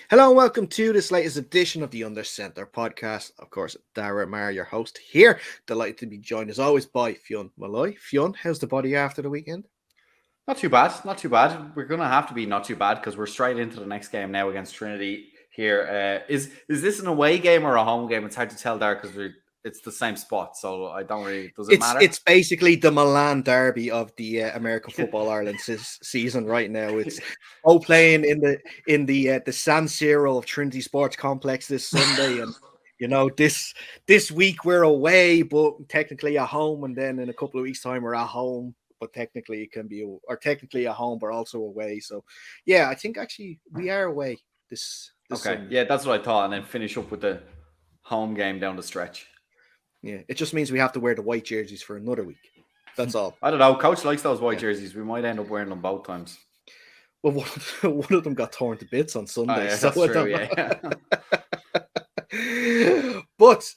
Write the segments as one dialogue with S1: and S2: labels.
S1: Hello and welcome to this latest edition of the Under Centre podcast. Of course, Dara Mar, your host here. Delighted to be joined as always by Fionn Malloy. Fionn, how's the body after the weekend?
S2: Not too bad, not too bad. We're going to have to be not too bad because we're straight into the next game now against Trinity here. Is this an away game or a home game? It's hard to tell there because it's the same spot, so I don't really. Does it matter?
S1: It's basically the Milan derby of the American Football Ireland season right now. It's playing in the San Siro of Trinity Sports Complex this Sunday, and this week we're away, but technically at home, and then in a couple of weeks' time we're at home. But technically it can be, or technically at home, but also away. So, yeah, I think actually we are away this
S2: okay,
S1: Sunday.
S2: Yeah, that's what I thought, and then finish up with the home game down the stretch.
S1: Yeah, it just means we have to wear the white jerseys for another week. That's all.
S2: I don't know. Coach likes those white jerseys. We might end up wearing them both times.
S1: Well, one of them got torn to bits on Sunday.
S2: That's true, yeah.
S1: But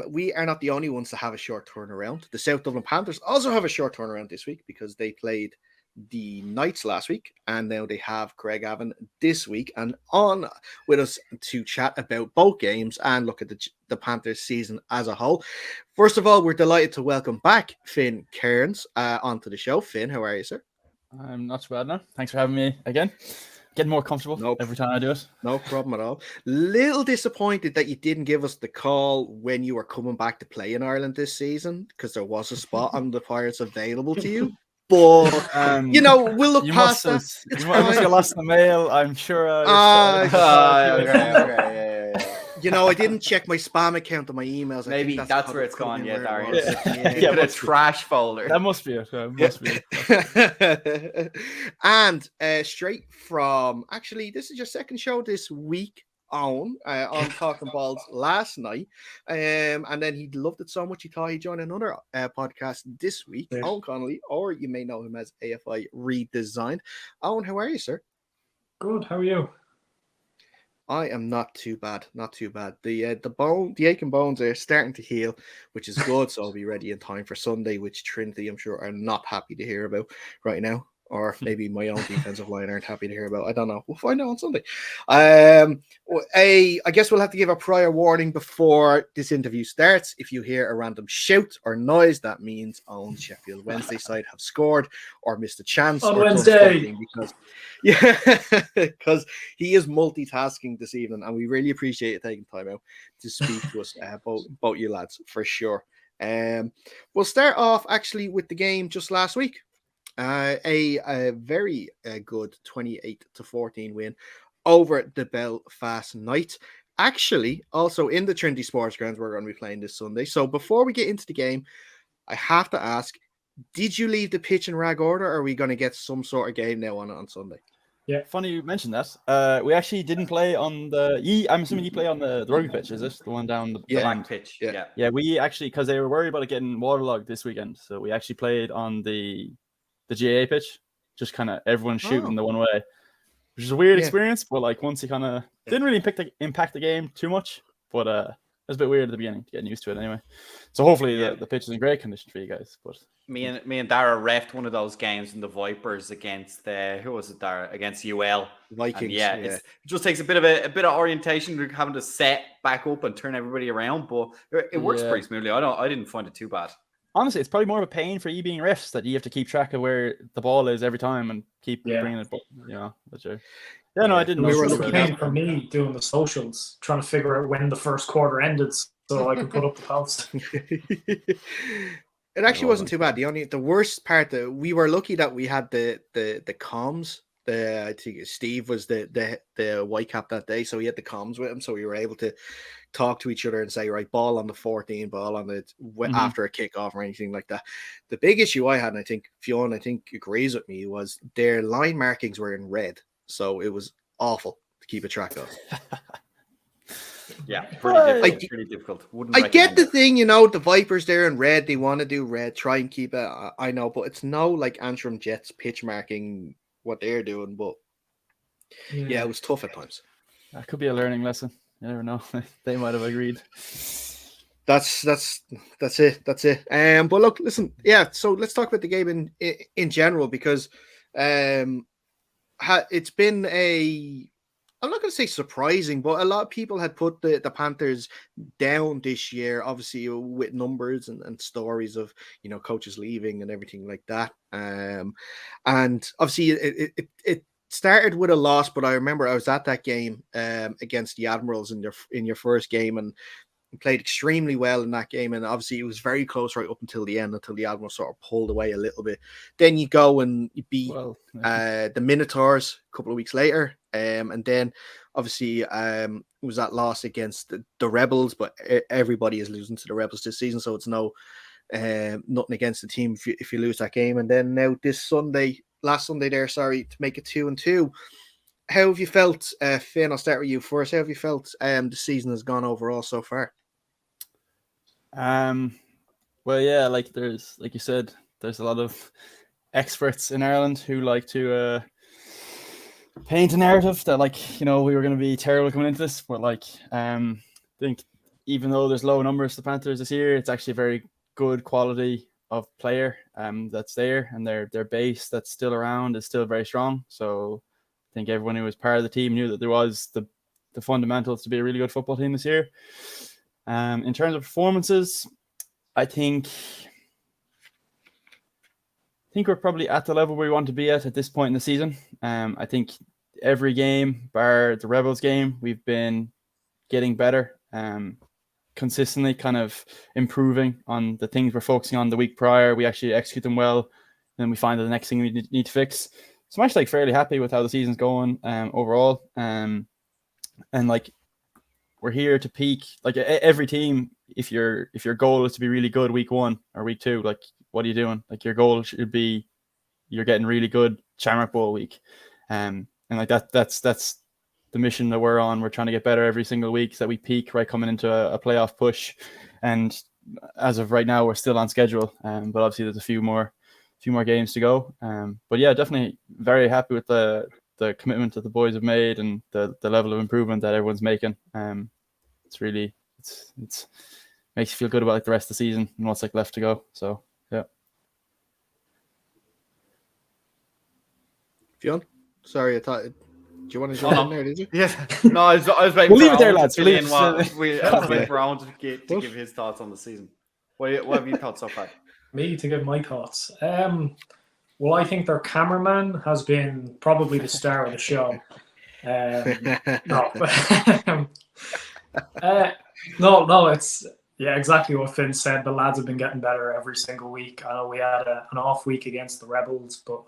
S1: we are not the only ones to have a short turnaround. The South Dublin Panthers also have a short turnaround this week because they played the Knights last week, and now they have Craigavon this week. And on with us to chat about both games and look at the Panthers season as a whole. First of all, we're delighted to welcome back Finn Kearns onto the show. Finn, how are you, sir?
S3: I'm not too bad now. Thanks for having me again. Getting more comfortable every time I do it.
S1: No problem at all. Little disappointed that you didn't give us the call when you were coming back to play in Ireland this season, because there was a spot on the Pirates available to you. But, we'll look past that.
S3: You must have lost the mail, I'm sure.
S1: I didn't check my spam account on my emails.
S2: Maybe that's where it's gone. Yeah, Darian.
S1: Yeah,
S2: a trash folder.
S3: That must be it.
S1: And straight from, actually, this is your second show this week on Talking Balls last night. And then he loved it so much he thought he'd join another podcast this week. Yeah. Eoghan Connelly, or you may know him as AFI Redesigned. Eoghan, how are you, sir?
S4: Good. How are you?
S1: I am not too bad. The aching bones are starting to heal, which is good. So I'll be ready in time for Sunday, which Trinity, I'm sure, are not happy to hear about right now. Or maybe my own defensive line aren't happy to hear about. I don't know. We'll find out on Sunday. I guess we'll have to give a prior warning before this interview starts. If you hear a random shout or noise, that means Owen's Sheffield Wednesday side have scored or missed a chance
S4: on Wednesday.
S1: Because he is multitasking this evening, and we really appreciate you taking time out to speak to us, both you lads, for sure. We'll start off actually with the game just last week. A very good 28-14 win over the Belfast Knights. Actually, also in the Trinity Sports Grounds, we're going to be playing this Sunday. So before we get into the game, I have to ask, did you leave the pitch in rag order, or are we going to get some sort of game now on Sunday?
S3: Yeah, funny you mentioned that. We actually didn't play on I'm assuming you play on the rugby pitch, is this the one down the
S2: black pitch?
S3: Yeah. We actually, because they were worried about it getting waterlogged this weekend, so we actually played on the GAA pitch, just kind of everyone shooting the one way, which is a weird experience. But like once you kind of didn't really impact the game too much, but it was a bit weird at the beginning, getting used to it anyway. So hopefully the pitch is in great condition for you guys. But
S2: me and Dara refed one of those games in the Vipers against who was it, Dara? Against UL
S1: Vikings.
S2: And it just takes a bit of orientation, having to set back up and turn everybody around, but it works pretty smoothly. I didn't find it too bad.
S3: Honestly, it's probably more of a pain for you being refs that you have to keep track of where the ball is every time and keep bringing it. That's true. I didn't.
S4: It was a pain for me doing the socials, trying to figure out when the first quarter ended so I could put up the post.
S1: It actually wasn't too bad. The worst part that we were lucky that we had the comms. I think Steve was the white cap that day, so he had the comms with him, so we were able to talk to each other and say, right, ball on the 14, ball on the after a kickoff or anything like that. The big issue I had, and I think Fionn agrees with me, was their line markings were in red, so it was awful to keep a track of.
S2: Pretty difficult.
S1: I get the thing, the Vipers there in red, they want to do red, try and keep it. I know, but it's no like Antrim Jets pitch marking what they're doing, but it was tough at times.
S3: That could be a learning lesson. You never know. They might have agreed.
S1: That's it. But look, listen. Yeah. So let's talk about the game in general, because it's been a I'm not going to say surprising, but a lot of people had put the Panthers down this year, obviously with numbers and stories of, coaches leaving and everything like that. And obviously it started with a loss, but I remember I was at that game against the Admirals in your first game, and played extremely well in that game, and obviously it was very close right up until the end, until the Admiral sort of pulled away a little bit. Then you go and you beat the Minotaurs a couple of weeks later, and then obviously it was that loss against the Rebels, but everybody is losing to the Rebels this season, so it's nothing against the team if you lose that game. And then now last Sunday to make it 2-2. How have you felt, Finn? I'll start with you first. How have you felt the season has gone overall so far?
S3: Well, yeah, like you said, there's a lot of experts in Ireland who like to paint a narrative that we were going to be terrible coming into this, but I think even though there's low numbers to the Panthers this year, it's actually a very good quality of player that's there, and their base that's still around is still very strong. So I think everyone who was part of the team knew that there was the fundamentals to be a really good football team this year. In terms of performances, I think we're probably at the level we want to be at this point in the season. I think every game, bar the Rebels game, we've been getting better, consistently kind of improving on the things we're focusing on the week prior. We actually execute them well, then we find the next thing we need to fix. So I'm actually fairly happy with how the season's going overall. And we're here to peak. Like every team, if your goal is to be really good week 1 or week 2, what are you doing? Your goal should be you're getting really good Shamrock Bowl week. And that's the mission that we're on. We're trying to get better every single week so that we peak right coming into a playoff push. And as of right now, we're still on schedule. But obviously there's a few more games to go. But yeah, definitely very happy with the commitment that the boys have made and the level of improvement that everyone's making. It's really it's makes you feel good about the rest of the season and what's left to go. So yeah.
S1: Fionn, sorry, I thought. Do you want to jump in there? Did you?
S2: Yeah. No, I was waiting.
S3: We'll leave it there, lads.
S2: I was waiting for Owen to give his thoughts on the season. What have you thought so far?
S4: Me to give my thoughts. Well, I think their cameraman has been probably the star of the show. No, it's exactly what Finn said. The lads have been getting better every single week. I know we had an off week against the Rebels, but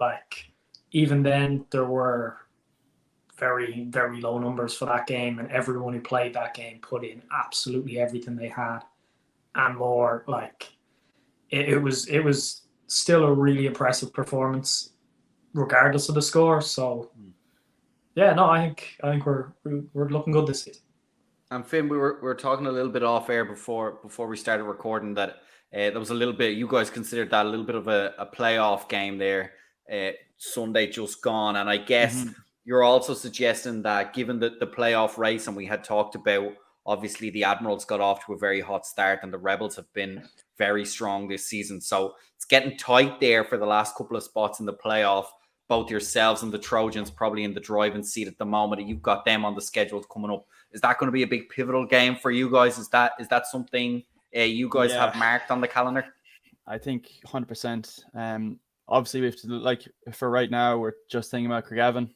S4: even then there were very, very low numbers for that game, and everyone who played that game put in absolutely everything they had and more. It was still a really impressive performance regardless of the score. So yeah, no, I think we're looking good this season.
S2: And Finn, we were talking a little bit off air before we started recording that there was a little bit, you guys considered that a little bit of a playoff game there, Sunday just gone. And I guess you're also suggesting that given the playoff race, and we had talked about, obviously the Admirals got off to a very hot start and the Rebels have been very strong this season. So it's getting tight there for the last couple of spots in the playoff. Both yourselves and the Trojans probably in the driving seat at the moment, and you've got them on the schedule coming up. Is that going to be a big pivotal game for you guys? Is that something you guys have marked on the calendar?
S3: I think 100%. Obviously, we have to for right now, we're just thinking about Craigavon.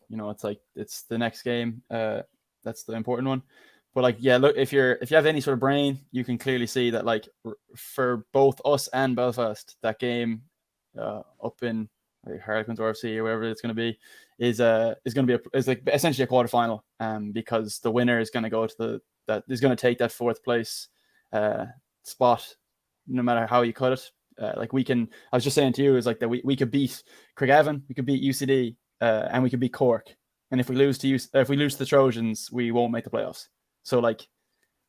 S3: It's the next game. That's the important one. But look, if you have any sort of brain, you can clearly see that for both us and Belfast, that game up in Harlequins or FC or wherever it's going to be is essentially a quarterfinal. Because the winner is going to go to is going to take that 4th place spot, no matter how you cut it. I was just saying to you, is that we could beat Craigavon, we could beat UCD, and we could beat Cork. And if we lose to the Trojans, we won't make the playoffs. So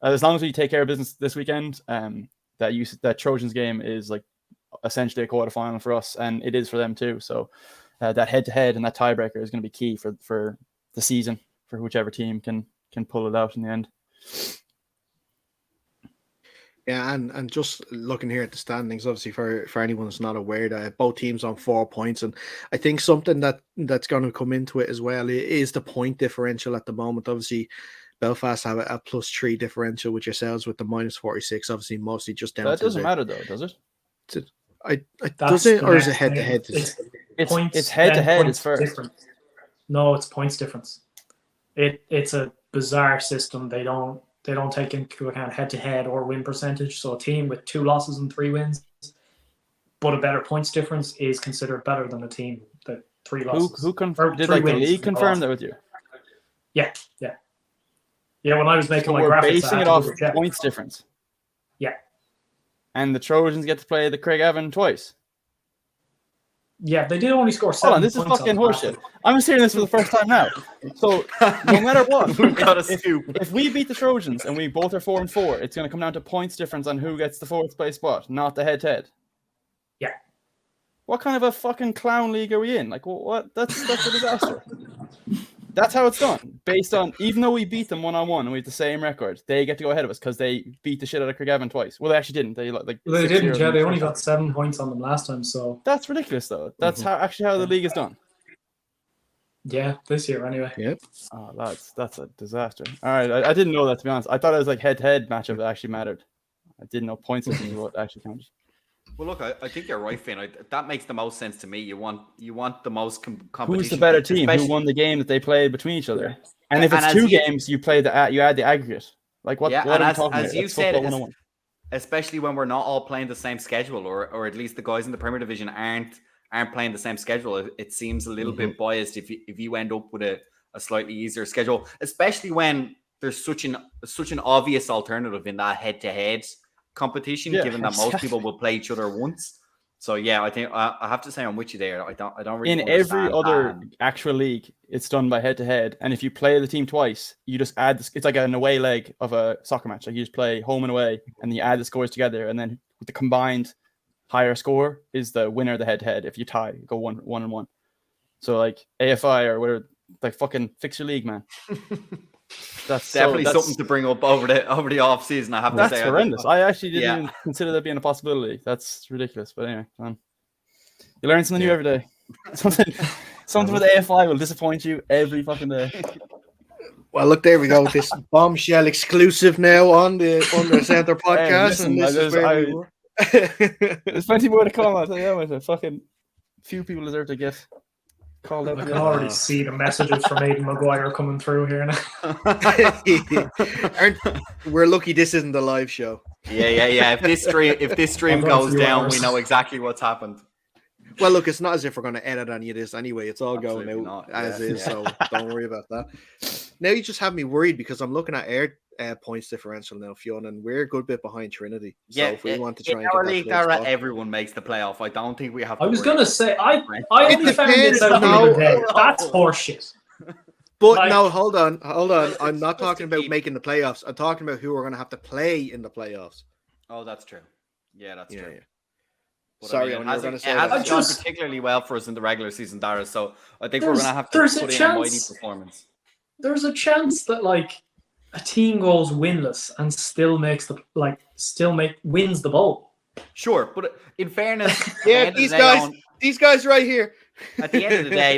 S3: as long as we take care of business this weekend, that Trojans game is essentially a quarterfinal for us, and it is for them too. So that head-to-head and that tiebreaker is going to be key for the season for whichever team can pull it out in the end.
S1: Yeah, and just looking here at the standings, obviously for anyone that's not aware, that both teams on 4 points, and I think something that's going to come into it as well is the point differential at the moment. Obviously, Belfast have a +3 differential with yourselves with the -46. Obviously, mostly just down.
S3: That doesn't matter though, does it?
S1: Does it, or is it head to head?
S3: It's head to head. It's first.
S4: Difference. No, it's points difference. It's a bizarre system. They don't take into account head-to-head or win percentage. So a team with 2 losses and 3 wins, but a better points difference, is considered better than a team that 3 losses.
S3: Who did like the league confirm that with you?
S4: Yeah. When I was making my
S3: we're
S4: graphics,
S3: basing it off points difference.
S4: Yeah.
S3: And the Trojans get to play the Craigavon twice.
S4: Yeah, they did only score 7
S3: Hold on, this is
S4: points
S3: fucking
S4: on
S3: horseshit. I'm just hearing this for the first time now. So no matter what, if we beat the Trojans and we both are 4-4, it's going to come down to points difference on who gets the 4th place spot, not the head-to-head.
S4: Yeah.
S3: What kind of a fucking clown league are we in? Like, what? That's a disaster. That's how it's done. Based on, even though we beat them 1-on-1 and we have the same record, they get to go ahead of us because they beat the shit out of Craigavon twice. Well, they actually didn't. They
S4: didn't. Yeah, they only got 7 points on them last time. So
S3: that's ridiculous, though. That's how the league is done.
S4: Yeah, this year anyway.
S1: Yep.
S3: Oh, that's a disaster. All right, I didn't know that, to be honest. I thought it was like head-to-head matchup that actually mattered. I didn't know points was what actually counted.
S2: Well, look, I think you're right, Finn. That makes the most sense to me. You want the most competition.
S3: Who's the better team? Who won the game that they played between each other? And if it's 2 games, you add the aggregate. Like what?
S2: Yeah,
S3: what
S2: and
S3: are you talking
S2: as
S3: about?
S2: you said, especially when we're not all playing the same schedule, or at least the guys in the Premier Division aren't playing the same schedule. It seems a little bit biased if you end up with a slightly easier schedule, especially when there's such an obvious alternative in that head-to-head competition, given that most people will play each other once. So yeah, I think I have to say I'm with you there. I don't really.
S3: In every other actual league, it's done by head-to-head, and if you play the team twice, you just add this. It's like an away leg of a soccer match. Like you just play home and away, and you add the scores together, and then with the combined higher score is the winner of the head-to-head. If you tie, you go 1-1. So like AFI or whatever, like fucking fix your league, man. That's
S2: definitely something to bring up over the off season. I have to say
S3: that's horrendous. I actually didn't even consider that being a possibility. That's ridiculous. But anyway, you learn something new every day. Something with AFI will disappoint you every fucking day.
S1: Well, look, there we go. This bombshell exclusive now on the Centre podcast,
S3: and this is where we were. There's plenty more to come. I'll tell you how fucking few people deserve to get called out.
S4: I can already see the messages from Aidan Maguire coming through here now.
S1: We're lucky this isn't the live show.
S2: Yeah. If this stream goes down, we know exactly what's happened.
S1: Well, look, it's not as if we're going to edit any of this anyway. It's all
S2: Absolutely
S1: going out
S2: not.
S1: is, so don't worry about that. Now you just have me worried because I'm looking at our points differential now, Fiona, and we're a good bit behind Trinity. So if we want to try and
S2: our
S1: get
S2: league,
S1: that
S2: everyone makes the playoff. I don't think we have.
S4: I was going to say I only found this out the other day. That's horseshit.
S1: But no, hold on. I'm not talking about making the playoffs. I'm talking about who we're going to have to play in the playoffs.
S2: Oh, that's true. Yeah, that's true. Yeah. But
S1: sorry,
S2: it hasn't gone particularly well for us in the regular season, Dara. So I think we're going to have to put in a mighty performance.
S4: There's a chance that a team goes winless and still wins the bowl.
S2: Sure, but in fairness,
S1: these guys right here.
S2: At the end of the day,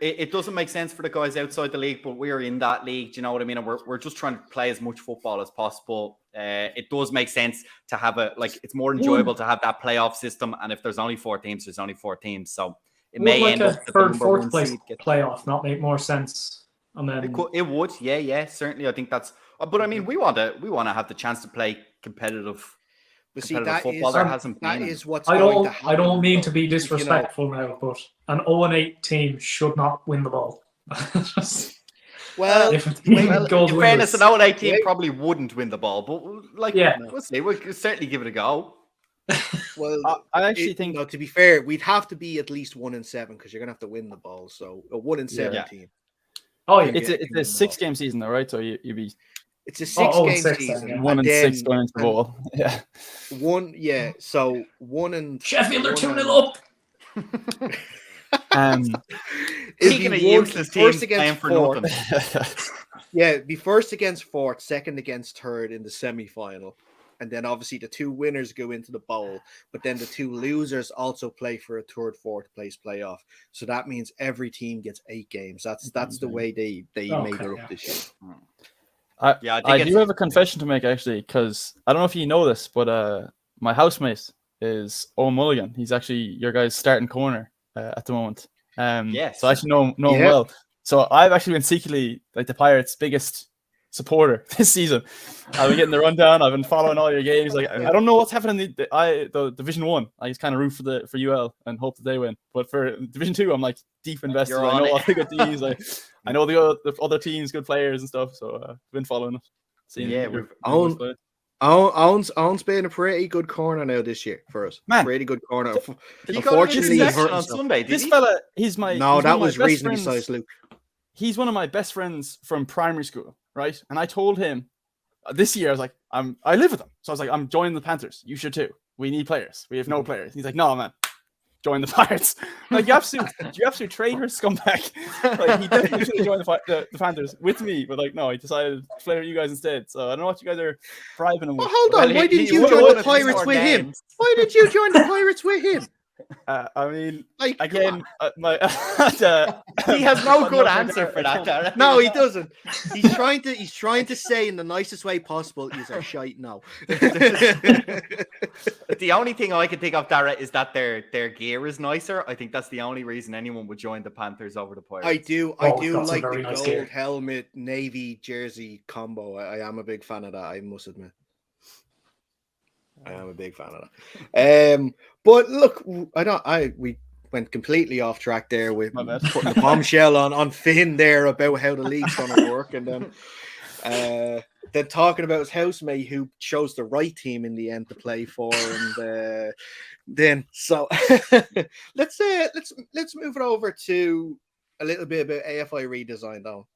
S2: it doesn't make sense for the guys outside the league, but we're in that league. Do you know what I mean? And we're just trying to play as much football as possible. It does make sense to have it's more enjoyable to have that playoff system. And if there's only 4 teams, there's only 4 teams. So it may end up
S4: third, fourth place playoff not make more sense. And then
S2: it would, yeah, certainly. I think that's. But I mean, we want to have the chance to play competitive.
S1: But see,
S2: that
S1: is what's
S4: I
S1: going to happen.
S4: I don't mean to be disrespectful now, but an 0-8 team should not win the ball.
S1: Well,
S2: in fairness, an 0-8 team probably wouldn't win the ball, but we'll see. We'll certainly give it a go.
S1: Well,
S3: I actually think,
S1: to be fair, we'd have to be at least 1-7 because you're gonna have to win the ball. So a 1-7 team.
S4: Oh, yeah.
S3: It's a 6-game season, though, right? So you'd be.
S1: It's a 6-game season.
S3: 1-6 going into the ball. Yeah.
S1: So 1 and
S4: Sheffield are 2-0
S1: up.
S2: Speaking of useless teams playing for nothing.
S1: Yeah, be first against fourth, second against third in the semi-final. and then obviously the 2 winners go into the bowl, but then the 2 losers also play for a 3rd, 4th place playoff. So that means every team gets 8 games. That's the way they made it up this year.
S3: I do have a confession to make, actually, because I don't know if you know this, but my housemate is Owen Mulligan. He's actually your guys' starting corner at the moment.
S2: Yes.
S3: So I actually know him well. So I've actually been secretly like the Pirates' biggest supporter this season. I've been getting the rundown. I've been following all your games. Like, I don't know what's happening in the Division 1. I just kind of root for UL and hope that they win. But for Division 2, I'm like deep invested. I know all the good teams. I know the other teams, good players and stuff. So I've been following it.
S1: Owen's been a pretty good corner now this year for us.
S3: Man,
S1: pretty good corner.
S2: Unfortunately, he hurt on Sunday.
S3: This fella, that
S1: was reasonably sized, Luke.
S3: He's one of my best friends from primary school, right? And I told him this year, I was like, I live with him. So I was like, I'm joining the Panthers. You should too. We need players. We have no players. He's like, no, man, join the Pirates. Like, you absolute traitor scumbag. Like, he definitely should have joined the Panthers with me, but like, no, he decided to play with you guys instead. So I don't know what you guys are bribing him with.
S1: Hold on, why didn't you join the Pirates with him? Why did you join the Pirates with him?
S3: I mean,
S1: like,
S3: again,
S2: he has no good answer for that, Darren.
S1: No, he doesn't. He's trying to say in the nicest way possible, he's a shite now.
S2: The only thing I can think of, Darren, is that their gear is nicer. I think that's the only reason anyone would join the Panthers over the Pirates.
S1: I do like the
S4: nice
S1: gold
S4: gear.
S1: helmet navy jersey combo. I am a big fan of that, I must admit. I am a big fan of that. But look, we went completely off track there with putting the bombshell on Finn there about how the league's going to work, and then talking about his housemate who chose the right team in the end to play for, and then so let's move it over to a little bit about AFI Redesigned though.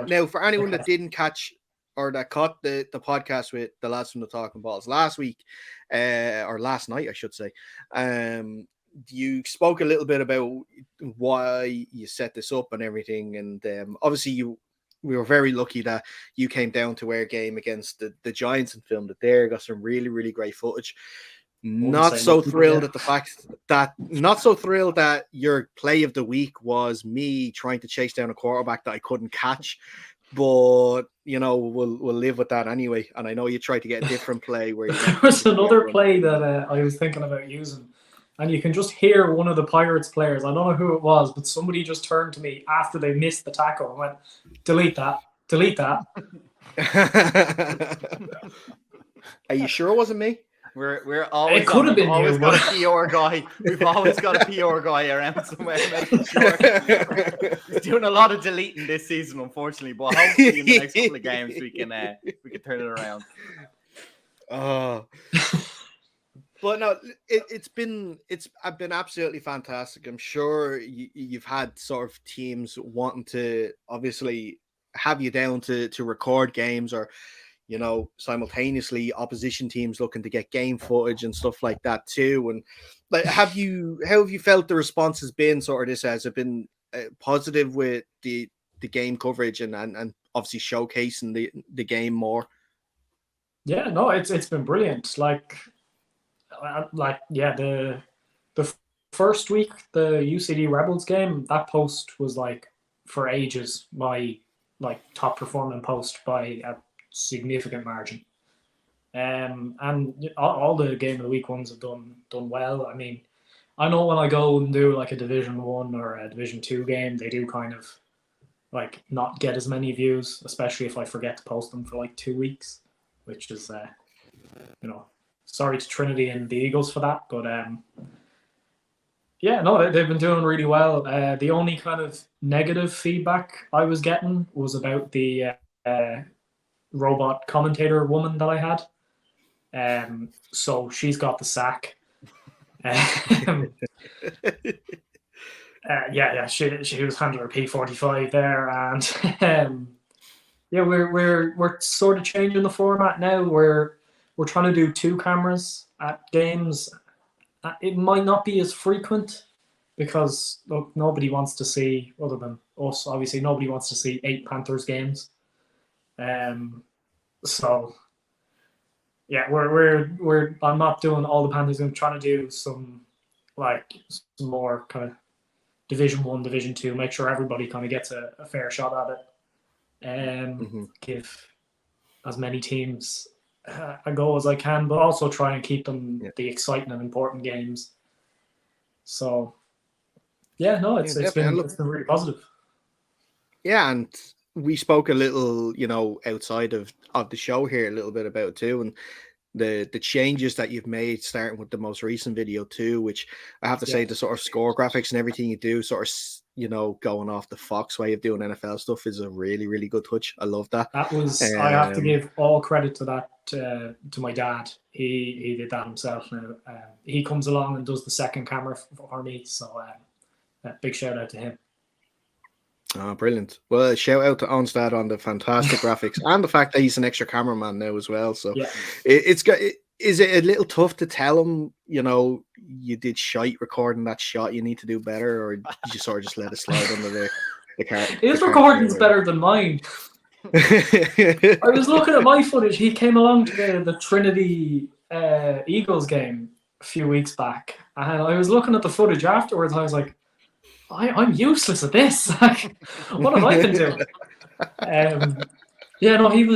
S1: Now for anyone that didn't catch or that caught the podcast with the lads from the Talking Balls last week, or last night, I should say, you spoke a little bit about why you set this up and everything, and obviously we were very lucky that you came down to our game against the Giants and filmed it there. Got some really, really great footage. Not so thrilled that your play of the week was me trying to chase down a quarterback that I couldn't catch. But we'll live with that anyway. And I know you tried to get a different play where
S4: there was another play that I was thinking about using, and you can just hear one of the Pirates players. I don't know who it was, but somebody just turned to me after they missed the tackle and went, "Delete that, delete that."
S1: Are you sure it wasn't me?
S2: We're always
S4: it could have been
S2: always
S4: you,
S2: got a PR guy. We've always got a PR guy around somewhere making sure. He's doing a lot of deleting this season, unfortunately, but hopefully in the next couple of games we can turn it around.
S1: But no, it's been absolutely fantastic. I'm sure you've had sort of teams wanting to obviously have you down to record games, or simultaneously opposition teams looking to get game footage and stuff like that too. And like, how have you felt the response has been? Sort of this, has it been positive with the game coverage and obviously showcasing the game more?
S4: Yeah, no, it's been brilliant. The first week, the UCD Rebels game, that post was for ages my top performing post by a significant margin. And all the game of the week ones have done well. I mean, I know when I go and do a Division 1 or a Division 2 game, they do kind of not get as many views, especially if I forget to post them for 2 weeks, which is sorry to Trinity and the Eagles for that, but they've been doing really well. The only kind of negative feedback I was getting was about the robot commentator woman that I had. So she's got the sack. She was handling her P45 there, and we're sort of changing the format now. We're trying to do 2 cameras at games. It might not be as frequent because nobody wants to see, other than us, obviously, nobody wants to see 8 Panthers games. I'm not doing all the Panthers. I'm trying to do some more kind of Division 1, Division 2, make sure everybody kind of gets a fair shot at it, and give as many teams a go as I can, but also try and keep them the exciting and important games. So, it's been really positive.
S1: Yeah, and we spoke a little, outside of the show here a little bit about it too, and the changes that you've made, starting with the most recent video too, which I have to say the sort of score graphics and everything you do, sort of going off the Fox way of doing NFL stuff, is a really, really good touch. I love that.
S4: That was I have to give all credit to that to my dad. He did that himself. Now he comes along and does the second camera for me, so big shout out to him.
S1: Oh, brilliant. Well, shout out to Onstad on the fantastic graphics and the fact that he's an extra cameraman now as well. So is it a little tough to tell him, you did shite recording that shot, you need to do better, or you sort of just let it slide under the car?
S4: His recording's better than mine. I was looking at my footage. He came along to the Trinity Eagles game a few weeks back, and I was looking at the footage afterwards. I was like, I'm useless at this. What have I been doing?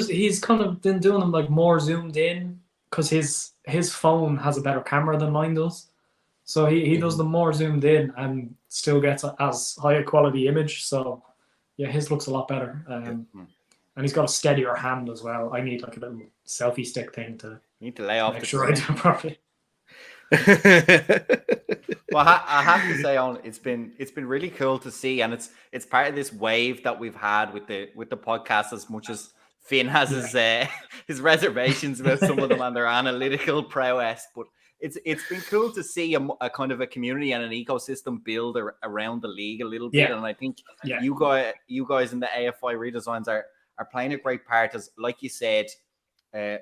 S4: He's kind of been doing them like more zoomed in, because his phone has a better camera than mine does. So he does them more zoomed in and still gets as high a quality image. So his looks a lot better. And he's got a steadier hand as well. I need like a little selfie stick thing to
S2: lay off
S4: make sure I do it properly.
S2: Well, I have to say, it's been really cool to see, and it's part of this wave that we've had with the podcast. As much as Finn has his reservations about some of them and their analytical prowess, but it's been cool to see a kind of a community and an ecosystem build around the league a little bit. And I think you guys in the AFI Redesigns are playing a great part. As like you said,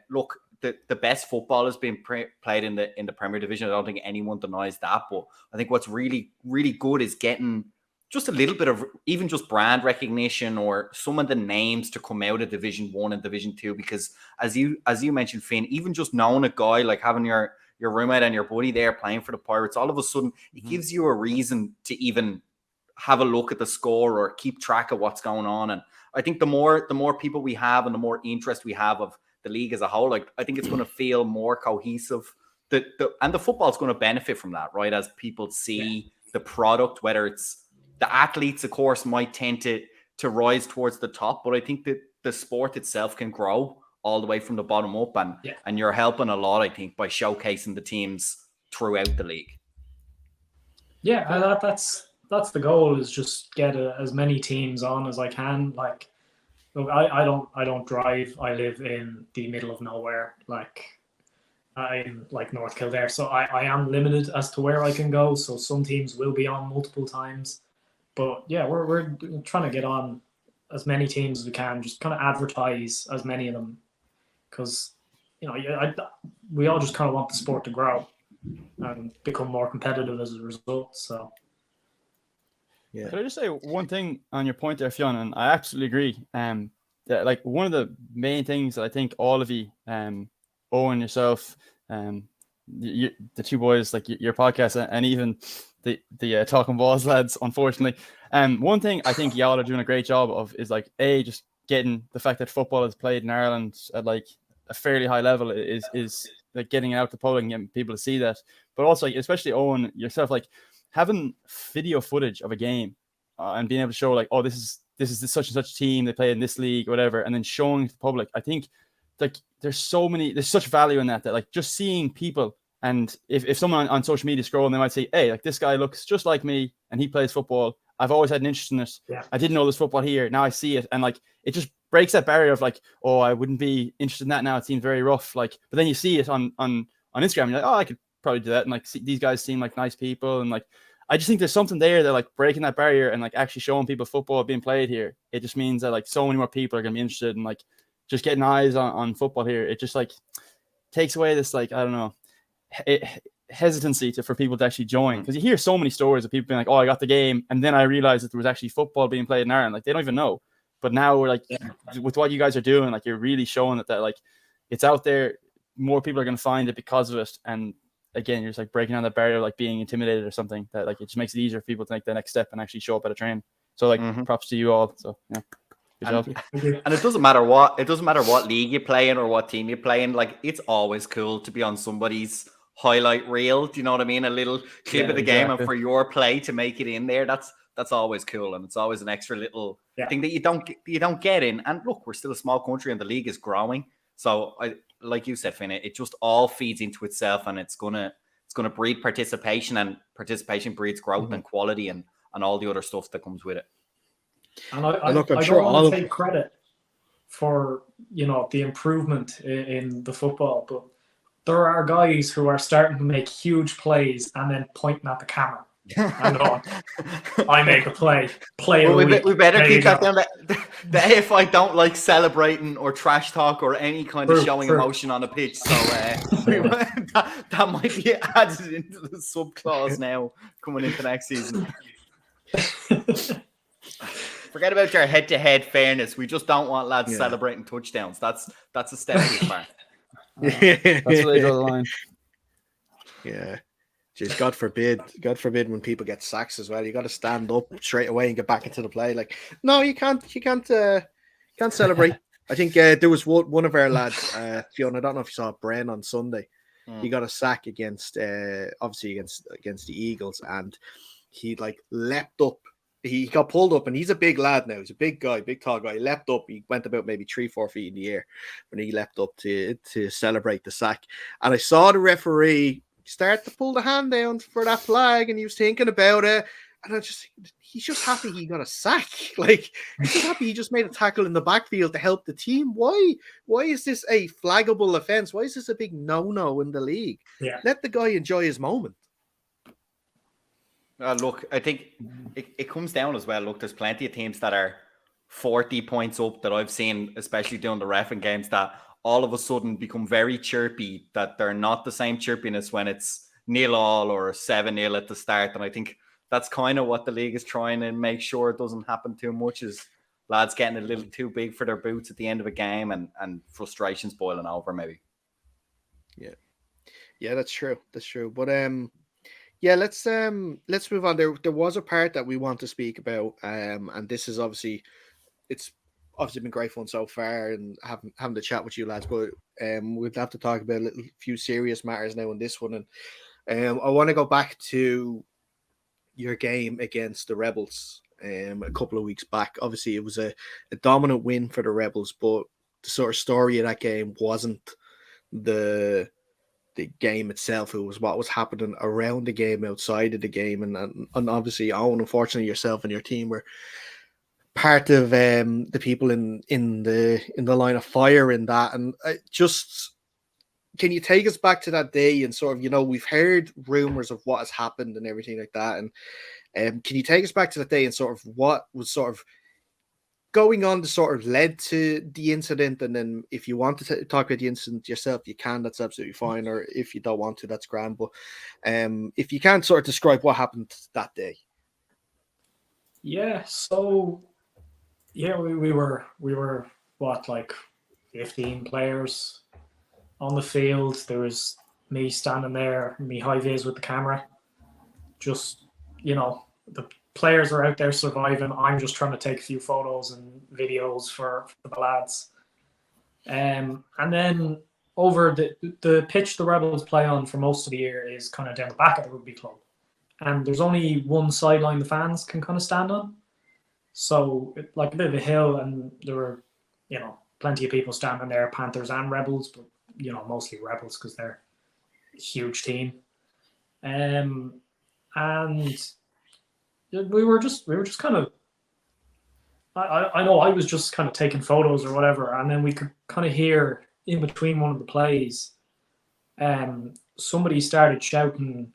S2: look. The best football has been played in the Premier Division. I don't think anyone denies that. But I think what's really, really good is getting just a little bit of even just brand recognition, or some of the names to come out of Division 1 and Division 2. Because as you mentioned, Finn, even just knowing a guy, like having your roommate and your buddy there playing for the Pirates, all of a sudden it gives you a reason to even have a look at the score or keep track of what's going on. And I think the more people we have and the more interest we have of the league as a whole, like I think it's going to feel more cohesive. And the football is going to benefit from that, right? As people see the product, whether it's the athletes, of course, might tend to rise towards the top, but I think that the sport itself can grow all the way from the bottom up, and you're helping a lot, I think, by showcasing the teams throughout the league.
S4: Yeah, that's the goal, is just get as many teams on as I can. Like, look, I don't drive. I live in the middle of nowhere. Like, I'm like North Kildare, so I am limited as to where I can go. So some teams will be on multiple times, but we're trying to get on as many teams as we can. Just kind of advertise as many of them, because we all just kind of want the sport to grow and become more competitive as a result. So.
S3: Yeah. Could I just say one thing on your point there, Fionn? And I absolutely agree. That, like, one of the main things that I think all of you, Owen, yourself, the two boys, like your podcast, and even the Talking Balls lads, unfortunately, one thing I think y'all are doing a great job of is like just getting the fact that football is played in Ireland at like a fairly high level is like getting it out to public and getting people to see that. But also, like, especially Owen yourself, like, having video footage of a game and being able to show like, oh, this is such and such team, they play in this league, whatever, and then showing to the public. I think like there's such value in that like just seeing people, and if someone on social media scrolling, they might say, hey, like this guy looks just like me and he plays football. I've always had an interest in it. Yeah. I didn't know there's football here. Now I see it, and like it just breaks that barrier of like, oh, I wouldn't be interested in that now. It seems very rough. Like, but then you see it on Instagram, you're like, oh, I could probably do that, and like these guys seem like nice people, and like I just think there's something there that like breaking that barrier and like actually showing people football being played here. It just means that like so many more people are gonna be interested in like just getting eyes on football here. It just like takes away this like, I don't know, hesitancy for people to actually join, because you hear so many stories of people being like, oh, I got the game, and then I realized that there was actually football being played in Ireland. Like they don't even know. But now we're like, with what you guys are doing, like you're really showing that like it's out there. more people are going to find it because of it. And again, you're just like breaking down that barrier, like being intimidated or something, that like it just makes it easier for people to make the next step and actually show up at a train. So like props to you all. So yeah. Good job.
S2: And it doesn't matter what league you play in or what team you play in. Like, it's always cool to be on somebody's highlight reel. Do you know what I mean? A little clip of the game, and for your play to make it in there, that's always cool, and it's always an extra little thing that you don't get in. And look, we're still a small country, and the league is growing. So, like you said, Finn, it just all feeds into itself, and it's gonna breed participation, and participation breeds growth and quality, and all the other stuff that comes with it.
S4: And I don't want to take credit for, you know, the improvement in the football, but there are guys who are starting to make huge plays and then pointing at the camera. And on, I make a play. Well,
S2: we better keep that down. The AFI don't like celebrating or trash talk or any kind of showing emotion on a pitch. So that might be added into the subclause now coming into next season. Forget about your head-to-head fairness. We just don't want lads celebrating touchdowns. That's a step too far.
S3: That's where they draw the line.
S1: Yeah. Jeez, God forbid when people get sacks as well. You got to stand up straight away and get back into the play. Like, no, you can't celebrate. I think there was one of our lads, Fiona. I don't know if you saw Bren on Sunday. He got a sack against against the Eagles, and he like leapt up. He got pulled up, and he's a big lad now. He's a big guy, big tall guy. He leapt up. He went about maybe 3-4 feet in the air when he leapt up to celebrate the sack. And I saw the referee start to pull the hand down for that flag, and he was thinking about it. And he's just happy he got a sack. Like, he's just happy he just made a tackle in the backfield to help the team. Why is this a flaggable offense? Why is this a big no-no in the league?
S4: Yeah.
S1: Let the guy enjoy his moment.
S2: Look, I think it comes down as well. Look, there's plenty of teams that are 40 points up that I've seen, especially during the reffing games, that all of a sudden become very chirpy, that they're not the same chirpiness when it's 0-0 or 7-0 at the start. And I think that's kind of what the league is trying to make sure it doesn't happen too much, is lads getting a little too big for their boots at the end of a game, and frustrations boiling over maybe.
S1: Yeah, that's true. But yeah, let's move on. There was a part that we want to speak about, and this is it's obviously been great fun so far, and having the chat with you lads. But we'd have to talk about a few serious matters now in this one, and I want to go back to your game against the Rebels a couple of weeks back. Obviously, it was a dominant win for the Rebels, but the sort of story of that game wasn't the game itself. It was what was happening around the game, outside of the game, and obviously, Eoghan, unfortunately, yourself and your team were part of the people in the line of fire in that. And can you take us back to that day and sort of, you know, we've heard rumors of what has happened and everything like that, and can you take us back to that day and sort of what was sort of going on that sort of led to the incident? And then if you want to talk about the incident yourself, you can. That's absolutely fine. Or if you don't want to, that's grand. But if you can sort of describe what happened that day.
S4: Yeah. So yeah, we were what, like 15 players on the field. There was me standing there, me high vis with the camera. Just, you know, the players are out there surviving. I'm just trying to take a few photos and videos for the lads. And then over the pitch the Rebels play on for most of the year is kind of down the back of the rugby club. And there's only one sideline the fans can kind of stand on. So like a bit of a hill, and there were, you know, plenty of people standing there, Panthers and Rebels, but, you know, mostly Rebels because they're a huge team. And we were just kind of, I know I was just kind of taking photos or whatever, and then we could kind of hear in between one of the plays, somebody started shouting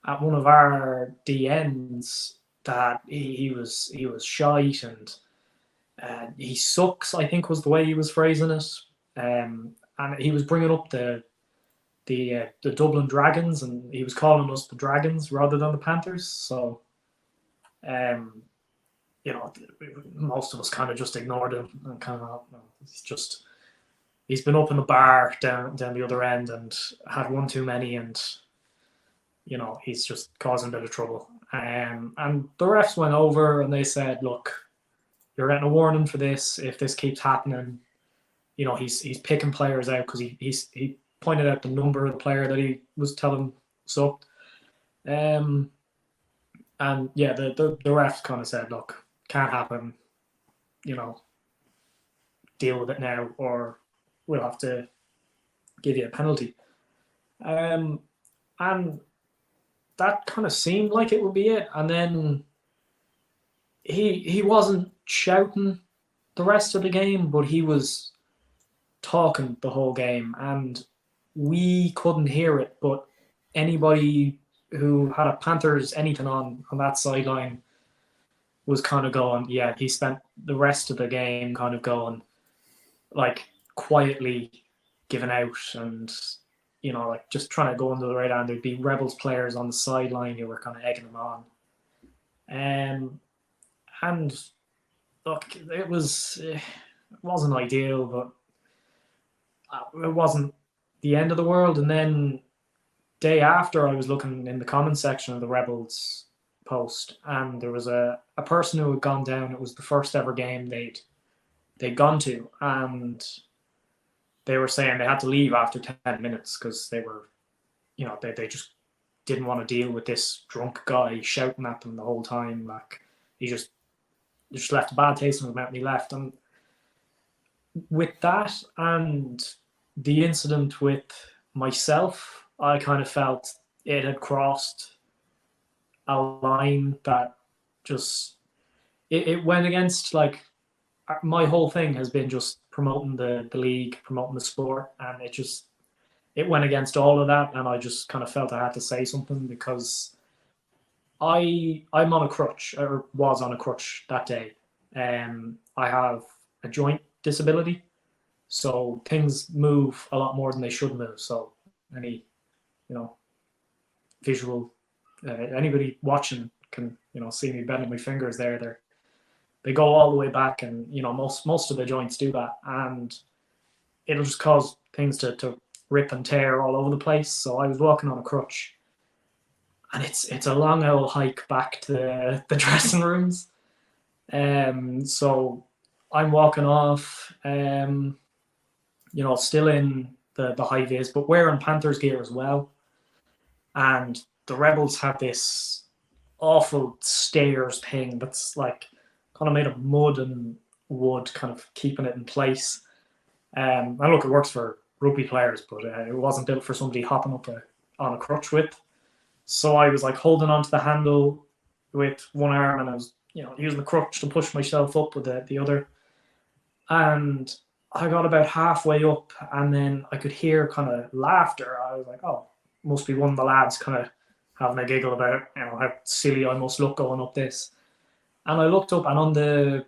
S4: at one of our DNs that he was shite, and he sucks, I think was the way he was phrasing it, and he was bringing up the Dublin Dragons, and he was calling us the Dragons rather than the Panthers. So you know, most of us kind of just ignored him and kind of, it's just he's been up in the bar down the other end and had one too many, and he's just causing a bit of trouble. And the refs went over and they said, look, you're getting a warning for this. If this keeps happening, he's picking players out, because he pointed out the number of the player that he was telling sucked. And yeah, the refs kind of said, look, can't happen, deal with it now, or we'll have to give you a penalty. And that kind of seemed like it would be it. And then he wasn't shouting the rest of the game, but he was talking the whole game, and we couldn't hear it, but anybody who had a Panthers anything on that sideline was kind of going, yeah, he spent the rest of the game kind of going, like, quietly giving out, and like just trying to go under the radar. And there'd be Rebels players on the sideline who were kind of egging him on. And look, it wasn't ideal, but it wasn't the end of the world. And then day after, I was looking in the comment section of the Rebels post, and there was a person who had gone down. It was the first ever game they'd gone to, and they were saying they had to leave after 10 minutes because they were, they just didn't want to deal with this drunk guy shouting at them the whole time. Like, he just left a bad taste in his mouth, and he left. And with that and the incident with myself, I kind of felt it had crossed a line that just it went against, like, my whole thing has been just promoting the league, promoting the sport, and it went against all of that. And I just kind of felt I had to say something, because I'm on a crutch, or was on a crutch that day. I have a joint disability, so things move a lot more than they should move. So any visual, anybody watching can see me bending my fingers there. They go all the way back, and most of the joints do that, and it'll just cause things to rip and tear all over the place. So I was walking on a crutch, and it's a long old hike back to the dressing rooms. So I'm walking off, still in the high vis, but wearing Panthers gear as well. And the Rebels have this awful stairs thing that's like kind of made of mud and wood, kind of keeping it in place. And look, it works for rugby players, but it wasn't built for somebody hopping up on a crutch with. So I was like holding onto the handle with one arm, and I was using the crutch to push myself up with the other. And I got about halfway up, and then I could hear kind of laughter. I was like, oh, must be one of the lads kind of having a giggle about how silly I must look going up this. And I looked up, and on the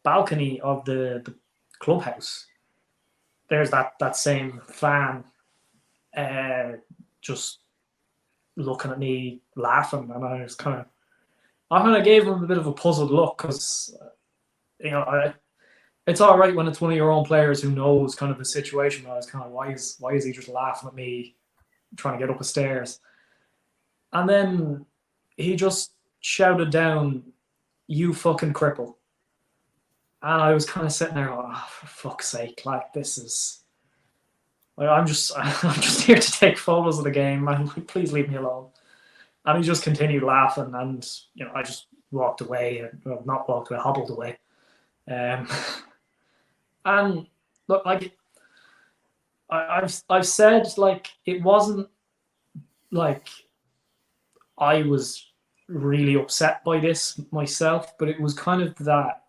S4: balcony of the clubhouse, there's that same fan just looking at me laughing. And I kind of gave him a bit of a puzzled look, because it's all right when it's one of your own players who knows kind of the situation. I was kind of, why is he just laughing at me trying to get up the stairs? And then he just shouted down, "You fucking cripple." And I was kind of sitting there, oh, for fuck's sake, like, this is, like, I'm just here to take photos of the game, man. Please leave me alone. And he just continued laughing, and I just walked away, well, not walked away, hobbled away. And look, like, I've said, like, it wasn't like I was really upset by this myself, but it was kind of that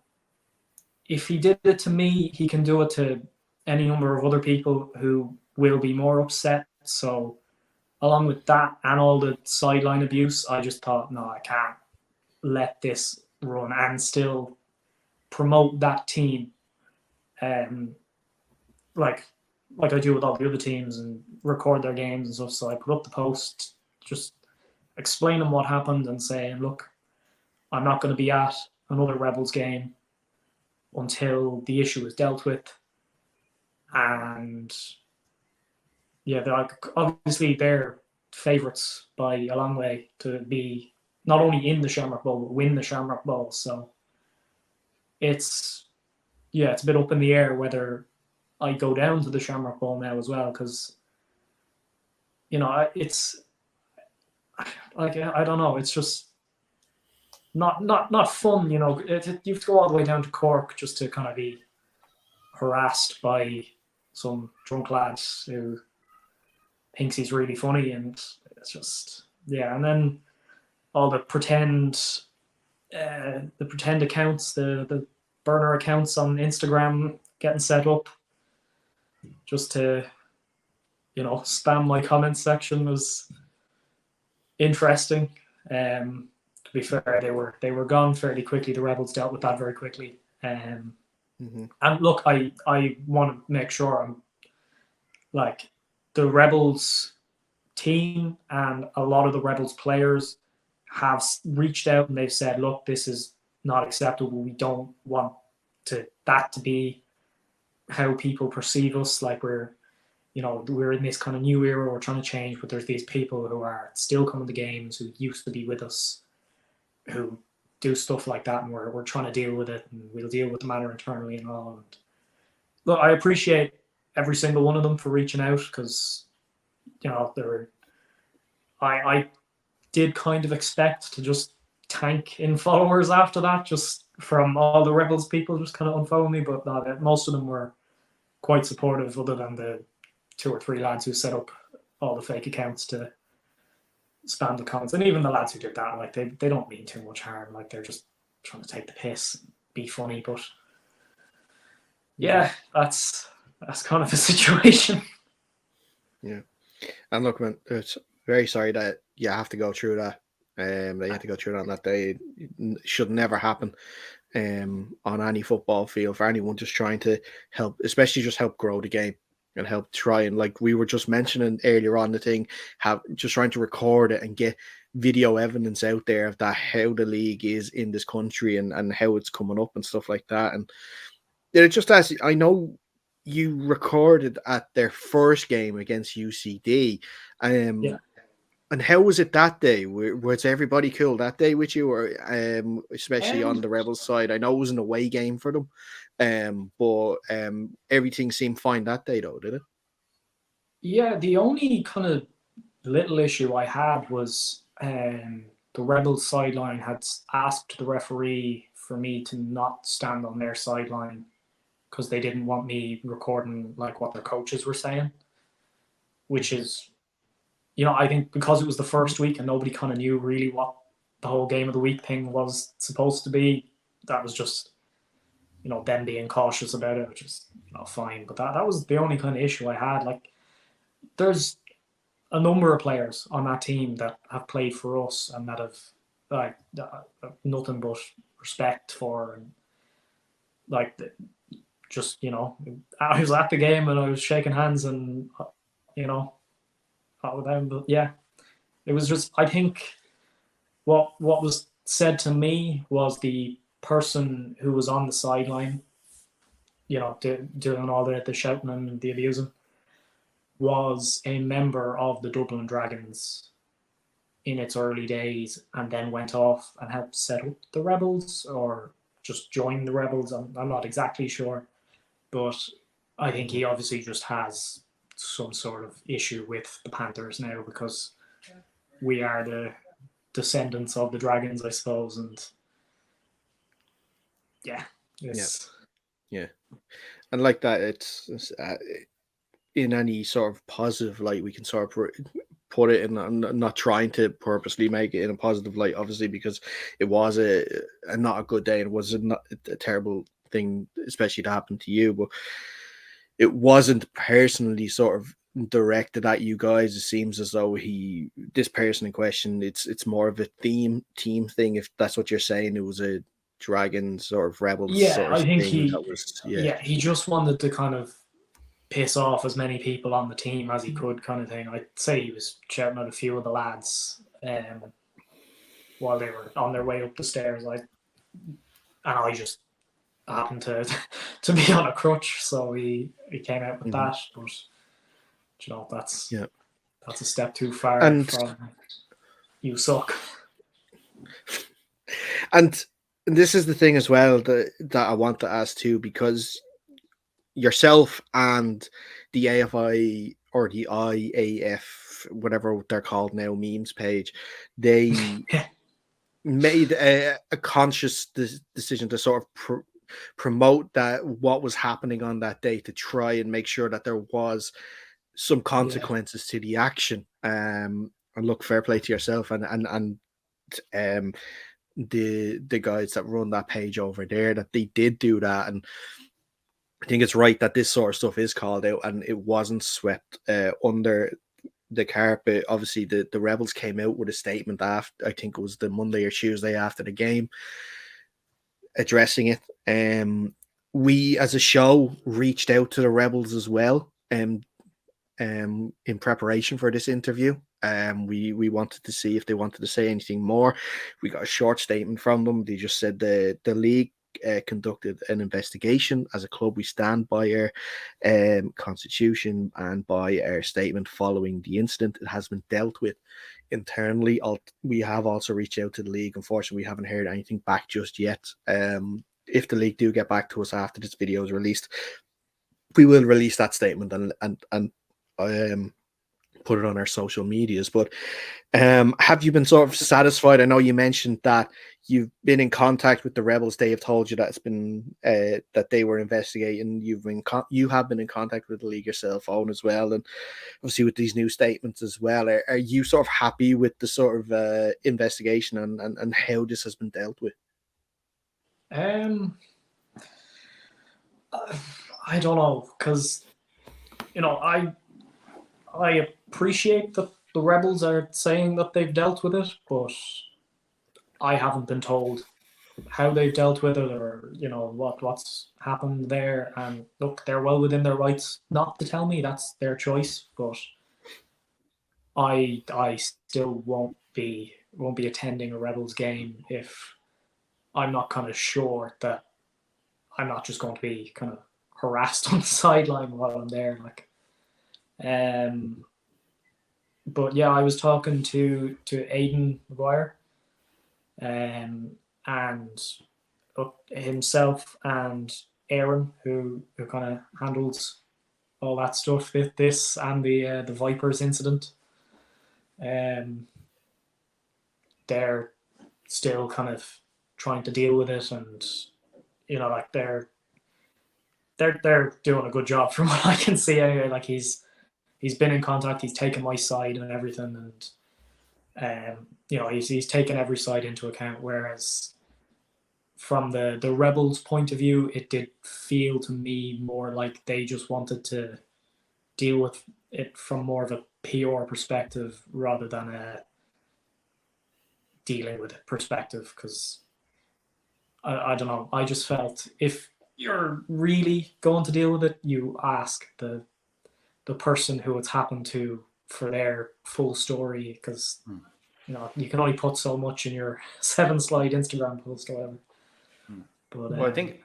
S4: if he did it to me, he can do it to any number of other people who will be more upset. So along with that and all the sideline abuse, I just thought, no, I can't let this run and still promote that team, like I do with all the other teams, and record their games and stuff. So I put up the post, just explaining what happened and saying, look, I'm not going to be at another Rebels game until the issue is dealt with. and yeah, obviously they're favourites by a long way to be not only in the Shamrock Bowl but win the Shamrock Bowl. So it's a bit up in the air whether I go down to the Shamrock Bowl now as well, because it's like I don't know, it's just not fun. You have to go all the way down to Cork just to kind of be harassed by some drunk lads who thinks he's really funny, and it's just and then all the pretend accounts, the burner accounts on Instagram getting set up just to spam my comment section was interesting. To be fair, they were gone fairly quickly. The Rebels dealt with that very quickly. And look, I want to make sure I'm like the Rebels team and a lot of the Rebels players have reached out and they've said, look, this is not acceptable. We don't want that to be how people perceive us. Like we're in this kind of new era, we're trying to change, but there's these people who are still coming to games who used to be with us, who do stuff like that, and we're trying to deal with it, and we'll deal with the matter internally and all. And look, I appreciate every single one of them for reaching out, because I did kind of expect to just tank in followers after that, just from all the Rebels people just kind of unfollow me, but most of them were quite supportive, other than the 2 or 3 lads who set up all the fake accounts to spam the comments. And even the lads who did that, like they don't mean too much harm. Like they're just trying to take the piss, and be funny. But yeah, that's kind of the situation.
S1: Yeah, and look, man, it's very sorry that you have to go through that. That you had to go through that on that day. It should never happen on any football field for anyone just trying to help, especially just help grow the game and help try, and like we were just mentioning earlier on the thing, just trying to record it and get video evidence out there of that, how the league is in this country and how it's coming up and stuff like that. And it just, as I know, you recorded at their first game against UCD. And how was it that day? Was everybody cool that day with you, or especially on the Rebels side? I know it was an away game for them, but everything seemed fine that day, though, did it?
S4: Yeah, the only kind of little issue I had was the Rebels sideline had asked the referee for me to not stand on their sideline because they didn't want me recording like what their coaches were saying, which is, I think because it was the first week and nobody kind of knew really what the whole game of the week thing was supposed to be, that was just, them being cautious about it, which is fine. But that was the only kind of issue I had. Like, there's a number of players on that team that have played for us and that have nothing but respect for, and like just I was at the game and I was shaking hands and with them. But yeah, it was just, I think what was said to me was the person who was on the sideline, doing all the shouting and the abusing, was a member of the Dublin Dragons in its early days, and then went off and helped set up the Rebels, or just joined the Rebels. I'm not exactly sure, but I think he obviously just has some sort of issue with the Panthers now, because we are the descendants of the Dragons, I suppose. And yeah.
S1: And like that, it's in any sort of positive light we can sort of put it in. I'm not trying to purposely make it in a positive light, obviously, because it was a not a good day, and it was a terrible thing, especially to happen to you, but it wasn't personally sort of directed at you guys. It seems as though this person in question, it's more of a team thing, if that's what you're saying. It was a Dragon sort of Rebels sort of
S4: I think
S1: thing.
S4: he just wanted to kind of piss off as many people on the team as he could, kind of thing. I'd say he was shouting at a few of the lads while they were on their way up the stairs. I just happened to be on a crutch, so he came out with that. But you know, that's a step too far from you suck.
S1: And this is the thing as well that I want to ask too, because yourself and the AFI or the IAF, whatever they're called now, memes page, they made a conscious decision to sort of promote that what was happening on that day, to try and make sure that there was some consequences to the action. And look, fair play to yourself and the guys that run that page over there, that they did do that. And I think it's right that this sort of stuff is called out and it wasn't swept under the carpet. Obviously, the Rebels came out with a statement after, I think it was the Monday or Tuesday after the game, addressing it. We as a show reached out to the Rebels as well in preparation for this interview. We wanted to see if they wanted to say anything more. We got a short statement from them. They just said the league conducted an investigation. As a club, we stand by our constitution and by our statement following the incident. It has been dealt with internally. We have also reached out to the league. Unfortunately, we haven't heard anything back just yet. If the league do get back to us after this video is released, we will release that statement and put it on our social medias. But have you been sort of satisfied? I know you mentioned that you've been in contact with the Rebels. They have told you that it's been that they were investigating. You have been in contact with the league yourself, Eoghan, as well, and obviously with these new statements as well. Are you sort of happy with the sort of investigation and how this has been dealt with?
S4: I don't know, because you know, I appreciate that the Rebels are saying that they've dealt with it, but I haven't been told how they've dealt with it, or you know what's happened there. And look, they're well within their rights not to tell me. That's their choice. But I still won't be attending a Rebels game if I'm not kind of sure that I'm not just going to be kind of harassed on the sideline while I'm there. Like, but yeah, I was talking to Aidan McGuire, and himself and Aaron, who kind of handles all that stuff, this and the Vipers incident. They're still kind of trying to deal with it, and you know, like they're doing a good job from what I can see anyway. Like he's been in contact, he's taken my side and everything, and you know, he's taken every side into account. Whereas from the Rebels' point of view, it did feel to me more like they just wanted to deal with it from more of a PR perspective rather than a dealing with it perspective. Because I don't know, I just felt if you're really going to deal with it, you ask the person who it's happened to for their full story, because you know, you can only put so much in your 7-slide Instagram post or whatever. But
S2: well, I think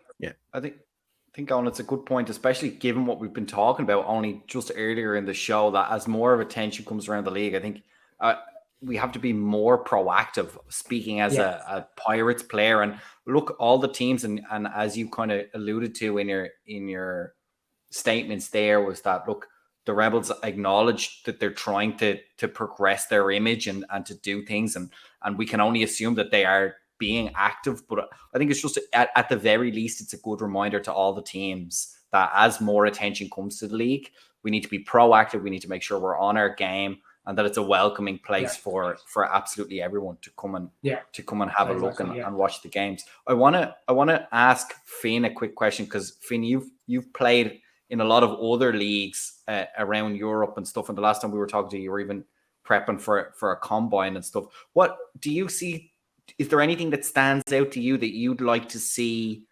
S2: Eoghan, it's a good point, especially given what we've been talking about only just earlier in the show, that as more of attention comes around the league, I think we have to be more proactive, speaking as a Pirates player. And look, all the teams, and as you kind of alluded to in your statements there, was that, look, the Rebels acknowledge that they're trying to progress their image and to do things, and we can only assume that they are being active. But I think it's just at the very least, it's a good reminder to all the teams that as more attention comes to the league, we need to be proactive. We need to make sure we're on our game, and that it's a welcoming place for absolutely everyone to come and have a look and watch the games. I want to ask Finn a quick question, because Finn, you've played in a lot of other leagues around Europe and stuff. And the last time we were talking to you, you were even prepping for a combine and stuff. What do you see? Is there anything that stands out to you that you'd like to see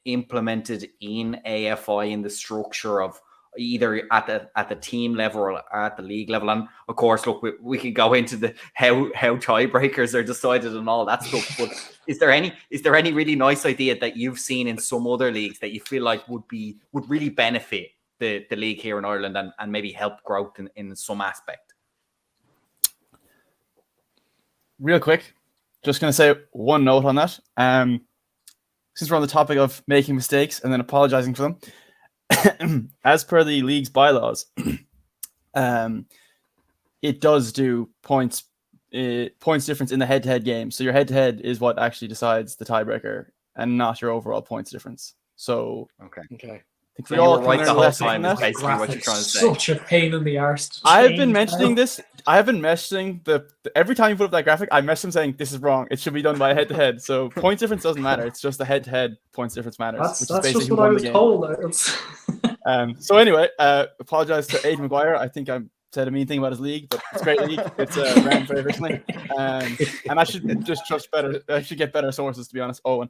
S2: implemented in AFI, in the structure of either at the team level or at the league level. And of course, look, we can go into the how tiebreakers are decided and all that stuff. But is there any really nice idea that you've seen in some other leagues that you feel like would really benefit the league here in Ireland and maybe help growth in some aspect?
S3: Real quick, just going to say one note on that. Since we're on the topic of making mistakes and then apologizing for them, as per the league's bylaws, it does do points difference in the head-to-head game. So your head-to-head is what actually decides the tiebreaker and not your overall points difference. So
S2: okay.
S3: I think
S2: So
S3: we all
S2: you were right the whole time.
S3: that.
S2: Is basically what you're trying to say.
S4: Such a pain in the arse.
S3: I've been mentioning this. I have been messaging the every time you put up that graphic, I message them saying this is wrong. It should be done by head-to-head. So points difference doesn't matter. It's just the head-to-head points difference matters.
S4: That's
S3: which is
S4: just what I was told.
S3: So anyway, apologize to Aidan Maguire. I think I said a mean thing about his league, but it's a great league. It's ran very efficiently, and I should just trust better. I should get better sources, to be honest, Owen.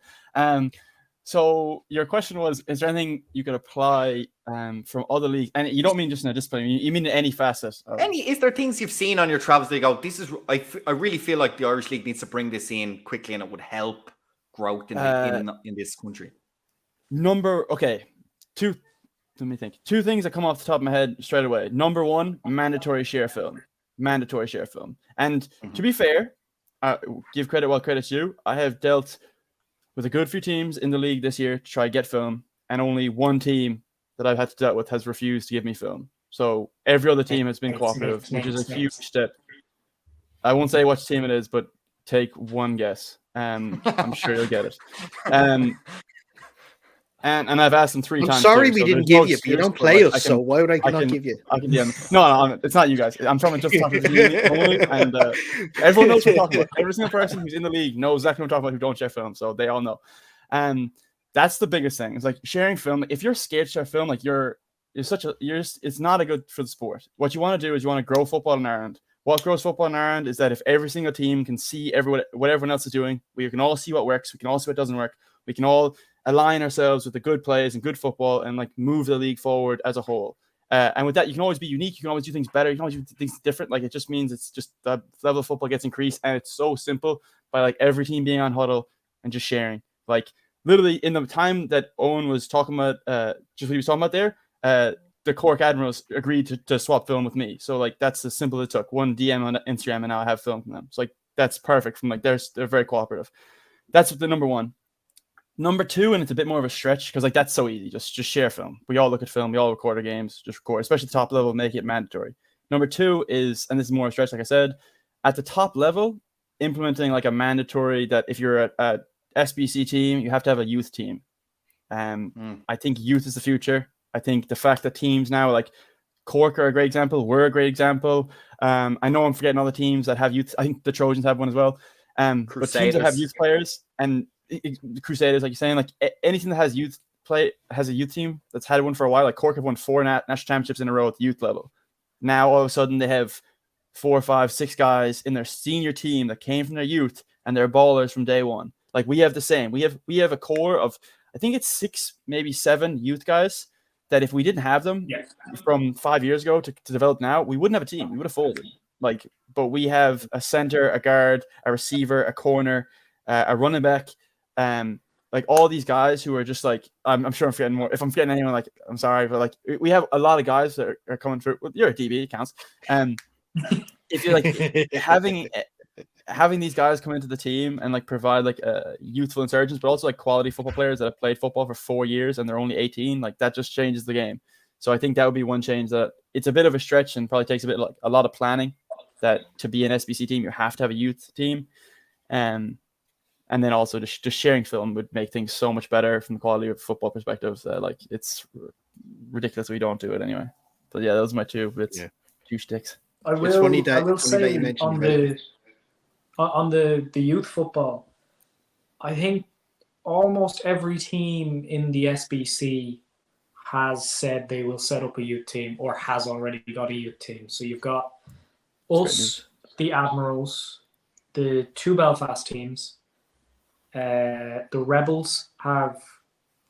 S3: So your question was: is there anything you could apply from other leagues? And you don't mean just in a discipline; you mean in any facet.
S2: Is there things you've seen on your travels that you go, "This is"? I really feel like the Irish League needs to bring this in quickly, and it would help growth in this country. Let me think. Two things that come off the top of my head straight away. Number one, mandatory share film. And to be fair, give credit while credit's due. I have dealt with a good few teams in the league this year to try get film, and only one team that I've had to deal with has refused to give me film. So every other team has been cooperative, which is a huge step. I won't say which team it is, but take one guess. I'm sure you'll get it. And I've asked them 3 times.
S1: I'm sorry
S3: too,
S1: we
S3: so
S1: didn't give you, but you don't play us, so why would I not give you?
S3: I can DM. No, it's not you guys. I'm talking to you only, and everyone knows what we're talking about. Every single person who's in the league knows exactly what we're talking about who don't share film, so they all know. And that's the biggest thing. It's like sharing film. If you're scared to share film, like it's not a good for the sport. What you want to do is you want to grow football in Ireland. What grows football in Ireland is that if every single team can see what everyone else is doing, we can all see what works, we can all see what doesn't work, we can all align ourselves with the good plays and good football and like move the league forward as a whole. And with that, you can always be unique. You can always do things better. You can always do things different. Like it just means it's just the level of football gets increased, and it's so simple by like every team being on huddle and just sharing. Like literally in the time that Owen was talking about, just what he was talking about there, the Cork Admirals agreed to swap film with me. So like that's as simple as it took. One DM on Instagram, and now I have film from them. So like that's perfect. From like they're very cooperative. That's the number one. Number two, and it's a bit more of a stretch because like that's so easy. Just share film. We all look at film. We all record our games. Just record, especially at the top level. Make it mandatory. Number two is, and this is more of a stretch, like I said, at the top level, implementing like a mandatory that if you're a SBC team, you have to have a youth team. I think youth is the future. I think the fact that teams now like Cork are a great example. We're a great example. I know I'm forgetting other teams that have youth. I think the Trojans have one as well. But teams that have youth players and the Crusaders, like you're saying, like anything that has youth play has a youth team that's had one for a while. Like Cork have won 4 national championships in a row at the youth level. Now all of a sudden they have 4, 5, 6 guys in their senior team that came from their youth and they're ballers from day one. Like we have the same. We have a core of I think it's 6, maybe 7 youth guys that if we didn't have them from 5 years ago to develop now, we wouldn't have a team. We would have folded. Like, but we have a center, a guard, a receiver, a corner, a running back. Like all these guys who are just like, I'm sure I'm forgetting more. If I'm forgetting anyone, like I'm sorry, but like we have a lot of guys that are coming through. Well, you're a DB, it counts. If you're like having these guys come into the team and like provide like youthful insurgents, but also like quality football players that have played football for 4 years and they're only 18, like that just changes the game. So I think that would be one change that it's a bit of a stretch and probably takes a lot of planning. That to be an SBC team, you have to have a youth team, and then also just sharing film would make things so much better from the quality of football perspective. Like it's ridiculous we don't do it anyway. But yeah, those are my two bits, 2 sticks.
S4: I will say on the youth football, I think almost every team in the SBC has said they will set up a youth team or has already got a youth team. So you've got us, the Admirals, the 2 Belfast teams. The Rebels have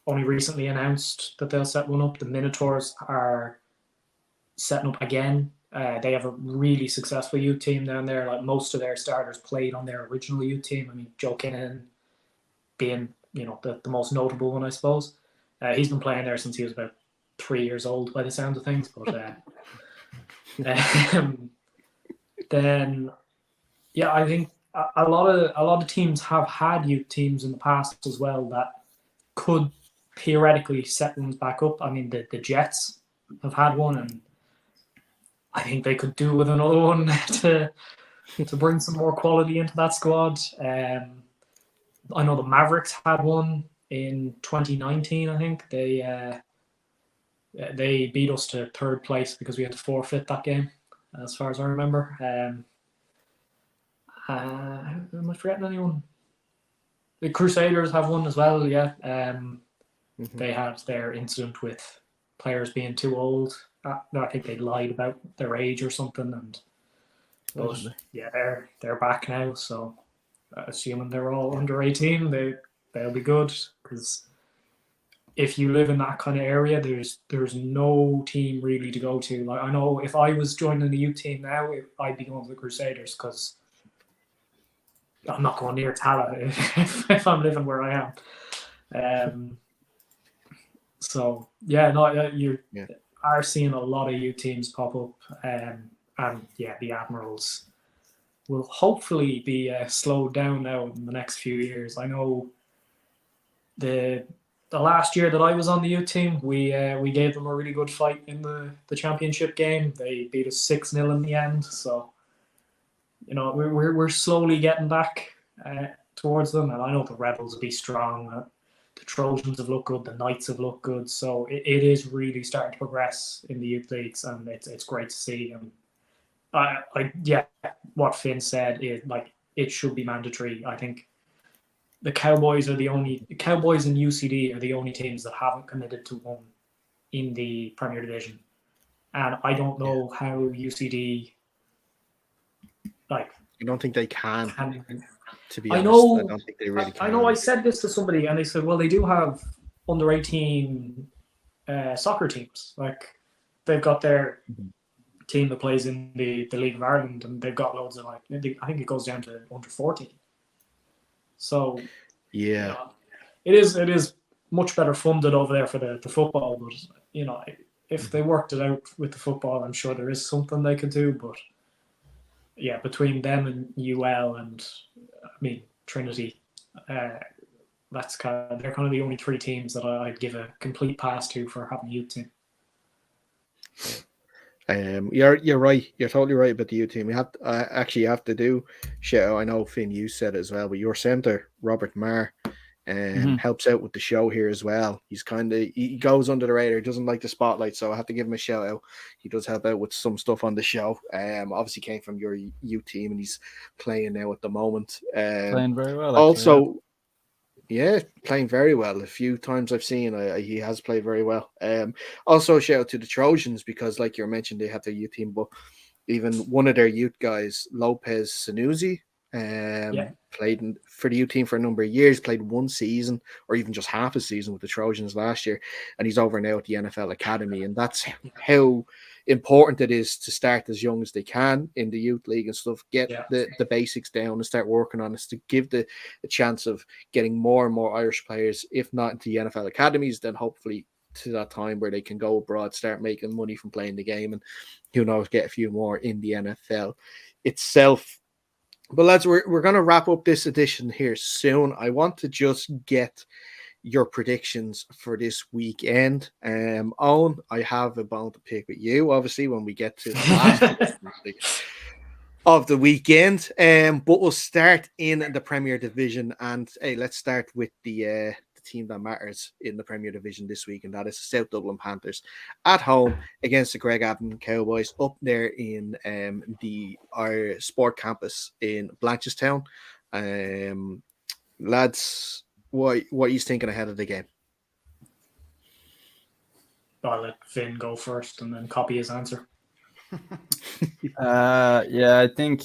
S4: only recently announced that they'll set one up. The Minotaurs are setting up again. They have a really successful youth team down there. Like most of their starters played on their original youth team. I mean, Joe Kinnahan being, the most notable one, I suppose. He's been playing there since he was about 3 years old, by the sound of things. But then, yeah, I think a lot of teams have had youth teams in the past as well that could theoretically set ones back up. I mean, the Jets have had one, and I think they could do with another one to bring some more quality into that squad. I know the Mavericks had one in 2019. I think they beat us to third place because we had to forfeit that game, as far as I remember. Am I forgetting anyone? The Crusaders have one as well. Yeah. They had their incident with players being too old. I think they lied about their age or something, but yeah, they're back now. So, assuming they're all under 18, they'll be good. Because if you live in that kind of area, there's no team really to go to. Like, I know if I was joining the youth team now, I'd be going to the Crusaders because I'm not going near Tala if I'm living where I am. So yeah, no, you are seeing a lot of youth teams pop up, and yeah, the Admirals will hopefully be slowed down now in the next few years. I know the last year that I was on the youth team, we gave them a really good fight in the championship game. They beat us 6-0 in the end, so we're slowly getting back towards them, and I know the Rebels will be strong. The Trojans have looked good. The Knights have looked good. So it is really starting to progress in the youth leagues, and it's great to see. And what Finn said is it should be mandatory. I think the Cowboys and UCD are the only teams that haven't committed to one in the Premier Division, and I don't know how UCD
S1: I don't think they can. To be
S4: honest,
S1: I don't think they really can.
S4: I know I said this to somebody, and they said, well, they do have under 18 soccer teams. Like, they've got their team that plays in the League of Ireland, and they've got loads of I think it goes down to under 14. So
S1: yeah,
S4: it is much better funded over there for the football. But if they worked it out with the football, I'm sure there is something they could do. But yeah, between them and UL and Trinity, they're kind of the only three teams that I'd give a complete pass to for having a youth team.
S1: You're right. You're totally right about the youth team. You have to do shout out. I know Finn, you said it as well, but your centre Robert Marr helps out with the show here as well. He goes under the radar. He doesn't like the spotlight, so I have to give him a shout out. He does help out with some stuff on the show. Obviously came from your youth team, and he's playing now at the moment.
S3: Playing very well.
S1: Also, playing very well. A few times I've seen, he has played very well. Also, shout out to the Trojans because, like you mentioned, they have their youth team, but even one of their youth guys, Lopez Sanusi, played for the youth team for a number of years, played one season or even just half a season with the Trojans last year, and he's over now at the NFL Academy, and that's how important it is to start as young as they can in the youth league and stuff, get the basics down and start working on it to give a chance of getting more and more Irish players, if not into the NFL academies, then hopefully to that time where they can go abroad, start making money from playing the game, and who knows, get a few more in the NFL itself. But lads, we're going to wrap up this edition here soon. I want to just get your predictions for this weekend. Owen, I have a bone to pick with you, obviously, when we get to the last of the weekend. But we'll start in the Premier Division, and hey, let's start with the team that matters in the Premier Division this week, and that is the South Dublin Panthers at home against the Craigavon Cowboys up there in our sport campus in Blanchardstown. Lads, what are you thinking ahead of the game?
S4: I'll let Finn go first and then copy his answer.
S3: I think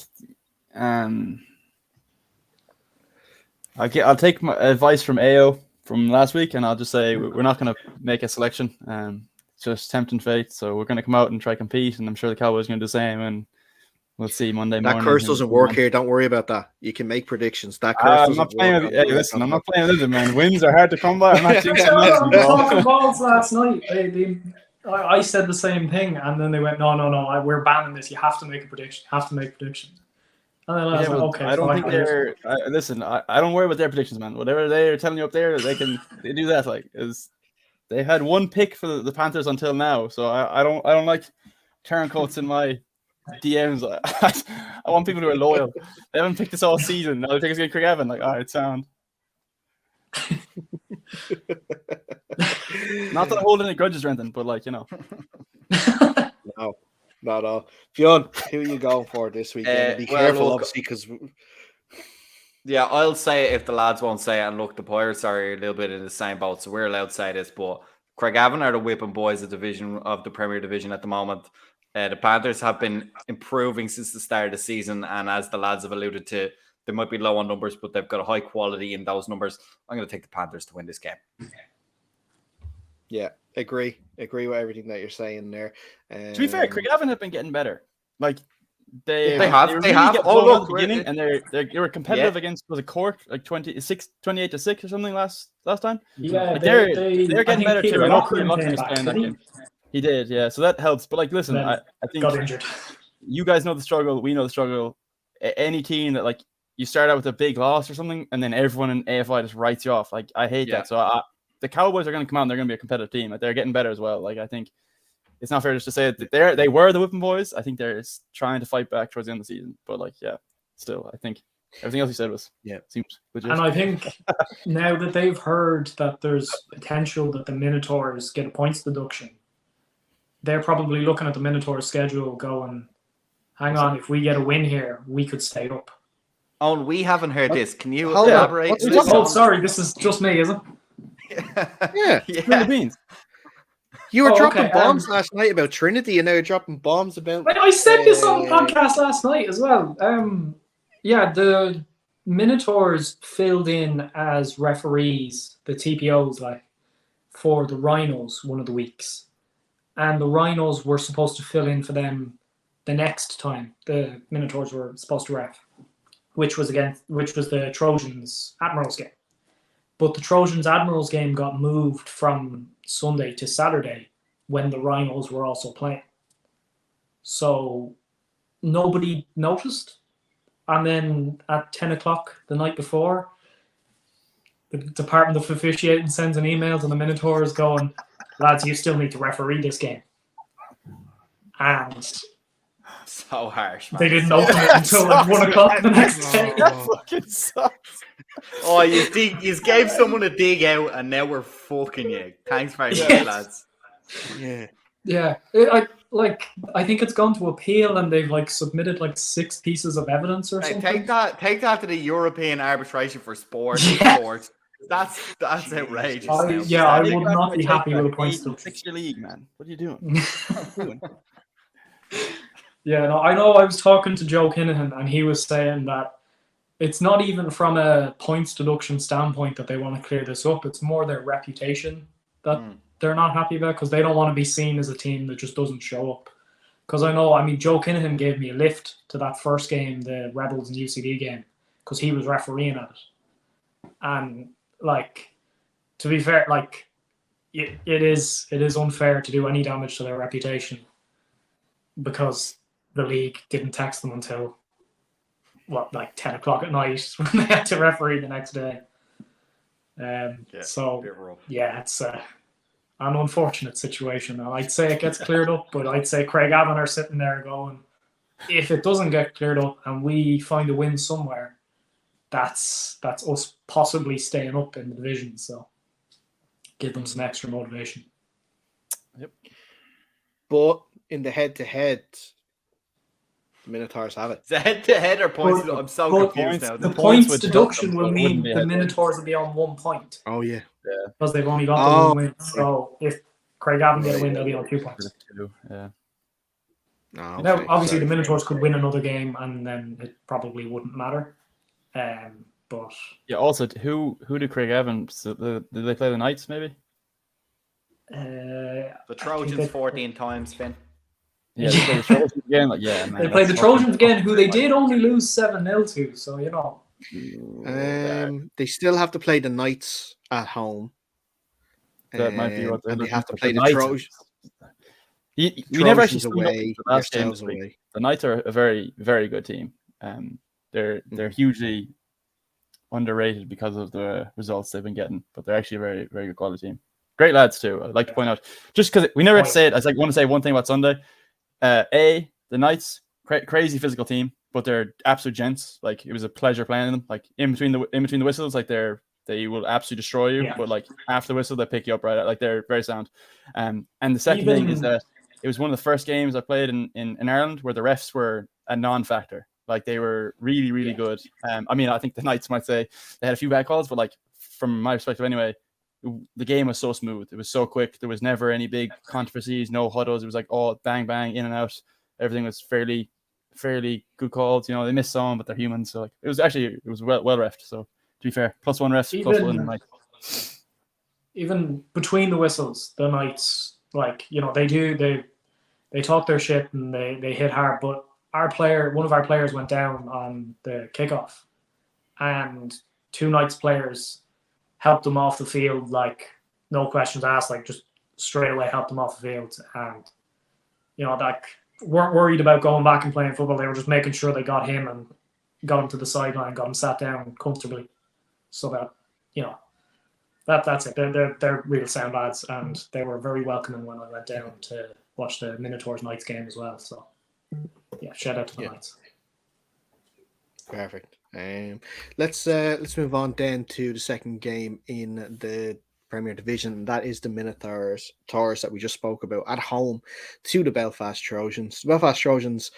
S3: I'll take my advice from AO from last week, and I'll just say we're not going to make a selection. just tempting fate. So we're going to come out and try compete, and I'm sure the Cowboys are going to do the same. And we'll see Monday morning.
S1: That curse doesn't work here. Don't worry about that. You can make predictions. That curse doesn't work.
S3: Hey, listen, I'm not playing with it, man. Wins are hard to come by. I'm not jinxing nothing,
S4: We were
S3: bro.
S4: talking balls last night. I said the same thing, and then they went, no, we're banning this. You have to make a prediction. And then I was like, okay,
S3: I don't
S4: fine.
S3: think they're. Listen, I don't worry about their predictions, man. Whatever they're telling you up there, they do that. Like, they had one pick for the Panthers until now, so I don't like turncoats in my DMs. I want people who are loyal. They haven't picked this all season. Now they think it's going to Craigavon. Like, all right, sound. Not that I hold any grudges or anything, but like, you know.
S1: No, not at all. Fionn, who are you going for this weekend? Be careful, obviously, because.
S2: Yeah, I'll say it if the lads won't say it. And look, the Pirates are a little bit in the same boat, so we're allowed to say this. But Craigavon are the whipping boys of the Premier Division at the moment. The Panthers have been improving since the start of the season, and as the lads have alluded to, they might be low on numbers, but they've got a high quality in those numbers. I'm going to take the Panthers to win this game.
S1: Yeah, agree with everything that you're saying there.
S3: To be fair, Craigavon have been getting better. Like they
S2: have.
S3: Oh, look, the beginning, and they were competitive against, was it Cork, like 28-6 or something last time.
S4: Yeah,
S3: like they're getting better too. I know
S4: Peter
S3: Loughlin was playing that game. He did, yeah. So that helps. But like, listen, I think
S4: got injured.
S3: You guys know the struggle. We know the struggle. Any team that like you start out with a big loss or something, and then everyone in AFI just writes you off. Like, I hate that. So the Cowboys are going to come out and they're going to be a competitive team. Like, they're getting better as well. Like, I think it's not fair just to say that they were the whipping boys. I think they're trying to fight back towards the end of the season. But like, yeah, still, I think everything else you said seemed legit.
S4: And I think now that they've heard that there's potential that the Minotaurs get a points deduction, they're probably looking at the Minotaurs schedule going, hang on, if we get a win here, we could stay up.
S2: Oh, we haven't heard this. Can you elaborate?
S4: Oh, sorry, this is just me, is it?
S1: Yeah.
S3: Beans.
S1: You were dropping bombs last night about Trinity, and now you're dropping bombs about.
S4: I said this on the podcast last night as well. The Minotaurs filled in as referees, the TPOs, like for the Rhinos one of the weeks, and the Rhinos were supposed to fill in for them the next time the Minotaurs were supposed to ref, which was the Trojans Admirals game. But the Trojans Admirals game got moved from Sunday to Saturday when the Rhinos were also playing. So nobody noticed. And then at 10 o'clock the night before, the Department of Officiating sends an email to the Minotaurs going, lads, you still need to referee this game. And
S2: so harsh, man.
S4: They didn't open it until like 1 o'clock the next day.
S3: That fucking sucks.
S2: Oh, you gave someone a dig out, and now we're fucking you. Thanks very much, lads.
S4: Yeah. I think it's gone to appeal, and they've like submitted like 6 pieces of evidence or something.
S2: Take that to the European Arbitration for Sport. That's outrageous.
S4: I would not be happy with a points deduction.
S3: Fix your league, man. What are you doing?
S4: Yeah, no, I know. I was talking to Joe Kinahan, and he was saying that it's not even from a points deduction standpoint that they want to clear this up. It's more their reputation that they're not happy about, because they don't want to be seen as a team that just doesn't show up. Because Joe Kinahan gave me a lift to that first game, the Rebels and UCD game, because he was refereeing at it. And like, to be fair, like it is unfair to do any damage to their reputation, because the league didn't text them until 10 o'clock at night when they had to referee the next day. It's an unfortunate situation. And I'd say it gets cleared up, but I'd say Craigavon are sitting there going, if it doesn't get cleared up and we find a win somewhere, that's us possibly staying up in the division. So give them some extra motivation.
S3: Yep.
S1: But in the head-to-head, the Minotaurs have it.
S2: The head-to-head or points? I'm so confused now.
S4: The points deduction will mean the Minotaurs will be on 1 point.
S1: Oh, yeah.
S4: Because they've only got the 1 win. So if Craigavon get a win, they'll be on 2 points.
S3: Yeah.
S4: Now, obviously, the Minotaurs could win another game, and then it probably wouldn't matter. But
S3: yeah. Also, who do Craigavon? Did they play the Knights? Maybe.
S2: The Trojans 14 times, Finn.
S3: Yeah, they played the Trojans again. Like, yeah, man,
S4: they played the Trojans again, who they did only lose 7-0 to. So you know.
S1: They still have to play the Knights at home.
S3: That might be what they're
S1: and they
S3: looking
S1: have to
S3: at.
S1: play the
S3: Knights.
S1: Trojans.
S3: We never actually
S1: away,
S3: the last game
S1: yourselves
S3: this week.
S1: away.
S3: The Knights are a very, very good team. They're hugely underrated because of the results they've been getting, but they're actually a very, very good quality team. Great lads too. I'd like to point out, just because we never say it, I want to say one thing about Sunday. The Knights, crazy physical team, but they're absolute gents. Like, it was a pleasure playing them. Like, in between the whistles, like they will absolutely destroy you. Yeah. But like after the whistle, they pick you up right. Like, they're very sound. And the second thing is that it was one of the first games I played in Ireland where the refs were a non-factor. Like, they were really, really good. I mean, I think the Knights might say they had a few bad calls, but like, from my perspective anyway, the game was so smooth. It was so quick. There was never any big controversies, no huddles. It was like all bang, bang, in and out. Everything was fairly good calls. You know, they missed some, but they're human. So like, it was well refed. So to be fair, +1 refs, +1 night.
S4: Even between the whistles, the Knights, like, you know, they talk their shit and they hit hard, but one of our players went down on the kickoff, and 2 Knights players helped them off the field, like, no questions asked, like, just straight away helped them off the field. And, you know, like, weren't worried about going back and playing football. They were just making sure they got him and got him to the sideline, got him sat down comfortably, so that, you know, that's it. They're real sound lads, and they were very welcoming when I went down to watch the Minotaurs Knights game as well. So yeah, shout out to the Knights.
S1: Perfect. Let's move on then to the second game in the Premier Division. That is the Minotaurs that we just spoke about at home to the Belfast Trojans. The Belfast Trojans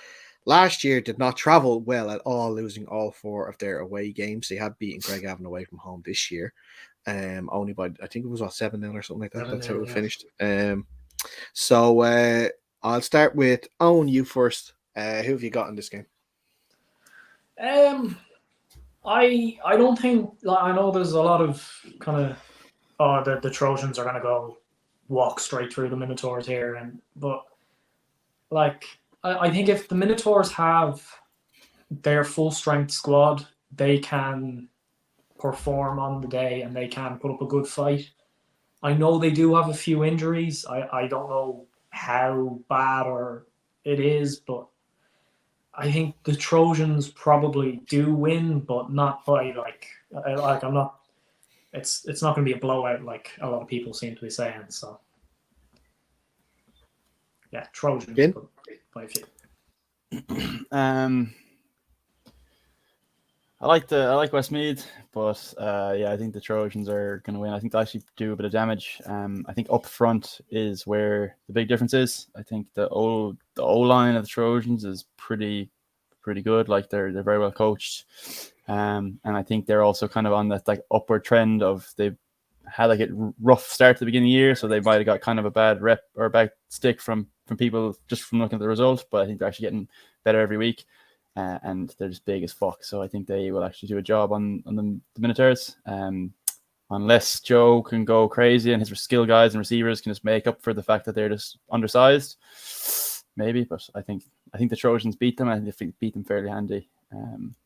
S1: last year did not travel well at all, losing all 4 of their away games. They have beaten Craigavon away from home this year, only by, I think it was 7-0 or something like that. That's how it finished. So I'll start with Eoghan, you first. Who have you got in this game?
S4: I don't think, like, I know there's a lot of kind of the Trojans are gonna go walk straight through the Minotaurs here, but like, I think if the Minotaurs have their full strength squad, they can perform on the day and they can put up a good fight. I know they do have a few injuries. I don't know how bad or it is, but I think the Trojans probably do win, but not by I'm not. It's not going to be a blowout like a lot of people seem to be saying. So yeah, Trojans by a few.
S3: I like Westmeath, but I think the Trojans are going to win. I think they actually do a bit of damage. I think up front is where the big difference is. I think the O line of the Trojans is pretty good. Like, they're very well coached, and I think they're also kind of on that like upward trend of they've had like a rough start to the beginning of the year, so they might have got kind of a bad rep or a bad stick from people just from looking at the result. But I think they're actually getting better every week. And they're just big as fuck, so I think they will actually do a job on the Minotaurs. Unless Joe can go crazy and his skill guys and receivers can just make up for the fact that they're just undersized, maybe. But I think the Trojans beat them. I think they beat them fairly handy.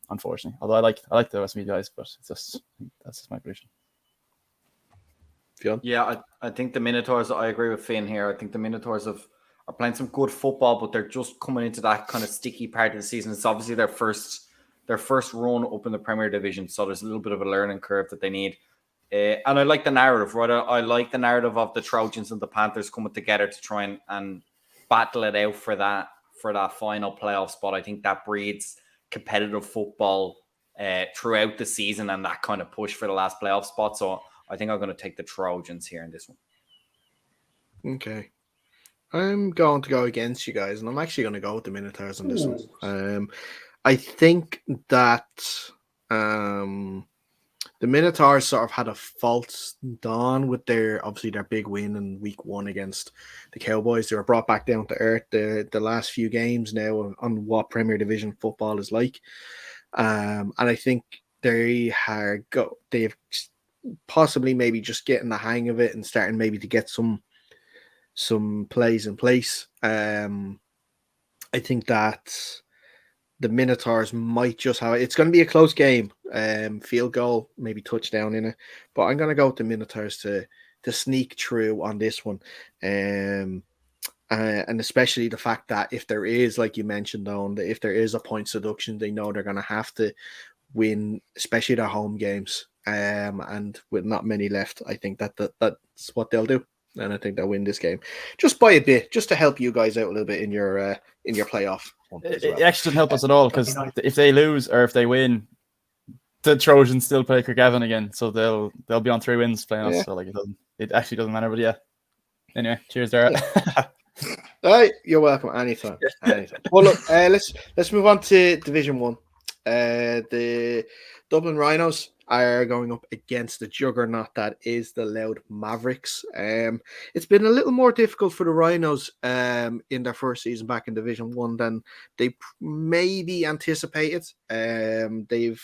S3: Unfortunately, although I like the Westmeath guys, but that's just my prediction.
S2: Yeah, I think the Minotaurs. I agree with Finn here. I think the Minotaurs are playing some good football, but they're just coming into that kind of sticky part of the season. It's obviously their first run up in the Premier Division, so there's a little bit of a learning curve that they need. And I like the narrative, right? I like the narrative of the Trojans and the Panthers coming together to try and battle it out for that final playoff spot. I think that breeds competitive football throughout the season and that kind of push for the last playoff spot. So I think I'm going to take the Trojans here in this one.
S1: Okay. I'm going to go against you guys, and I'm actually going to go with the Minotaurs on this one. I think that the Minotaurs sort of had a false dawn with their big win in week 1 against the Cowboys. They were brought back down to earth the last few games now on what Premier Division football is like. And I think they've possibly maybe just getting the hang of it and starting maybe to get some some plays in place. I think that the Minotaurs might just have it. It's going to be a close game. Field goal, maybe touchdown in it. But I'm going to go with the Minotaurs to sneak through on this one. And especially the fact that if there is, like you mentioned, Owen, that if there is a point deduction, they know they're going to have to win, especially their home games. And with not many left, I think that's what they'll do. And I think they'll win this game just by a bit, just to help you guys out a little bit in your playoff.
S3: It actually doesn't help us at all, because if they lose or if they win, the Trojans still play Craigavon again, so they'll be on 3 wins playing us. So like it actually doesn't matter. But yeah, anyway, cheers, Dara.
S1: All right, you're welcome. Anytime. Well, look, let's move on to Division 1. The Dublin Rhinos are going up against the juggernaut that is the Louth Mavericks. It's been a little more difficult for the Rhinos in their first season back in Division 1 than they maybe anticipated. They've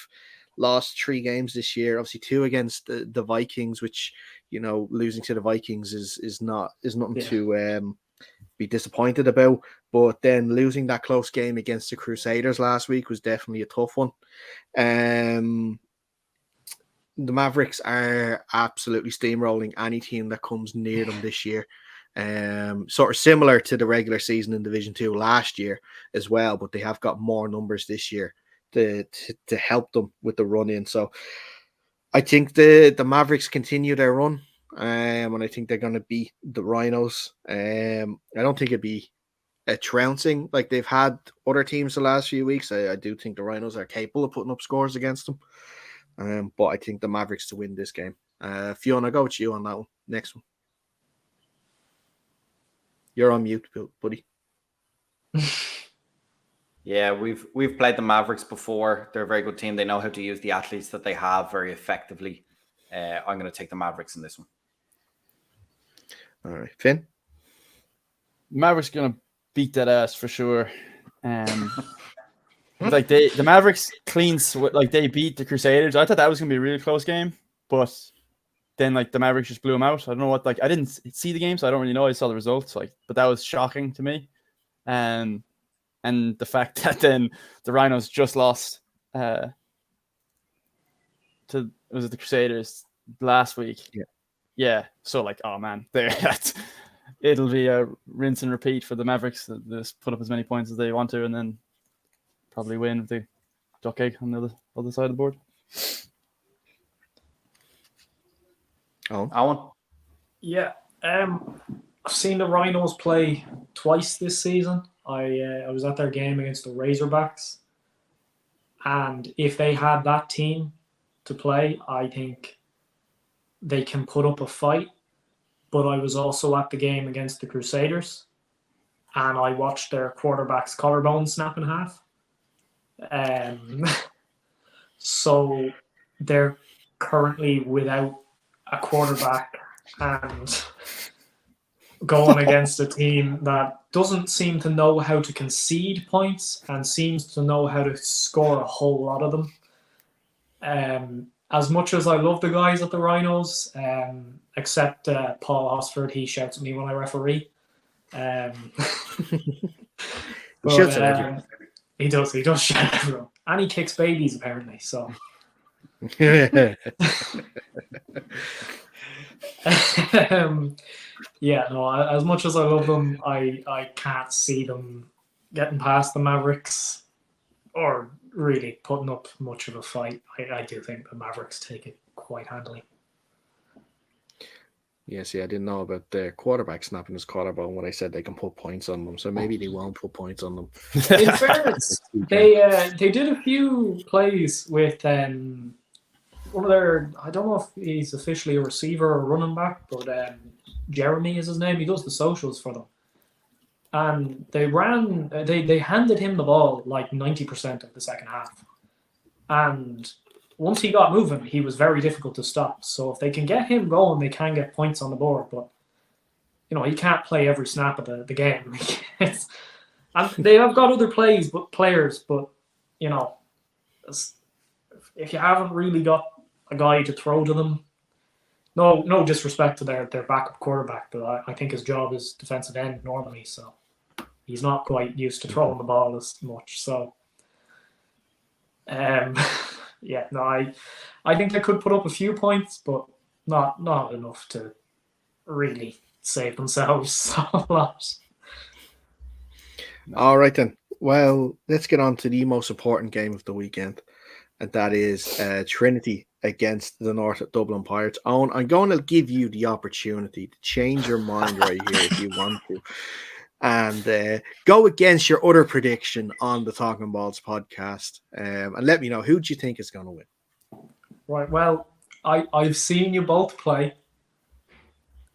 S1: lost 3 games this year, obviously 2 against the Vikings, which, you know, losing to the Vikings is nothing to be disappointed about. But then losing that close game against the Crusaders last week was definitely a tough one. The Mavericks are absolutely steamrolling any team that comes near them this year. Sort of similar to the regular season in Division 2 last year as well, but they have got more numbers this year to help them with the run in. So I think the Mavericks continue their run, and I think they're going to beat the Rhinos. I don't think it'd be a trouncing like they've had other teams the last few weeks. I do think the Rhinos are capable of putting up scores against them. But I think the Mavericks to win this game. Fiona, go with you on that one. Next one. You're on mute, buddy.
S2: Yeah, we've played the Mavericks before. They're a very good team. They know how to use the athletes that they have very effectively. I'm going to take the Mavericks in this one.
S1: All right, Finn.
S3: Mavericks going to beat that ass for sure. Like the Mavericks they beat the Crusaders. I thought that was gonna be a really close game, but then like the Mavericks just blew them out. I don't know what, like I didn't see the game, so I don't really know. I saw the results, but that was shocking to me. And the fact that then the Rhinos just lost to the Crusaders last week. Yeah. So like, oh man, it'll be a rinse and repeat for the Mavericks. Just put up as many points as they want to, and then probably win with the duck egg on the other side of the board.
S2: Oh, Alan?
S4: Yeah. I've seen the Rhinos play twice this season. I was at their game against the Razorbacks. And if they had that team to play, I think they can put up a fight. But I was also at the game against the Crusaders, and I watched their quarterback's collarbone snap in half. So they're currently without a quarterback and going against a team that doesn't seem to know how to concede points and seems to know how to score a whole lot of them. As much as I love the guys at the Rhinos, except Paul Osford, he shouts at me when I referee. He does shout at everyone. And he kicks babies, apparently. So, yeah, no, as much as I love them, I can't see them getting past the Mavericks or really putting up much of a fight. I do think the Mavericks take it quite handily.
S1: Yeah, see, I didn't know about the quarterback snapping his collarbone when I said they can put points on them. So maybe they won't put points on them.
S4: In fairness, they did a few plays with one of their, I don't know if he's officially a receiver or running back, but Jeremy is his name. He does the socials for them. And they handed him the ball like 90% of the second half. And once he got moving, he was very difficult to stop. So if they can get him going, they can get points on the board. But, you know, he can't play every snap of the game. And they have got other players, but, you know, if you haven't really got a guy to throw to them, no disrespect to their backup quarterback, but I think his job is defensive end normally, so he's not quite used to throwing the ball as much. So, yeah, no, I think they could put up a few points, but not enough to really save themselves a lot.
S1: All right then. Well, let's get on to the most important game of the weekend, and that is Trinity against the North Dublin Pirates. Owen, I'm going to give you the opportunity to change your mind right here if you want to, and go against your other prediction on the Talking Balls podcast, and let me know who do you think is going to win.
S4: Right. Well, I've seen you both play,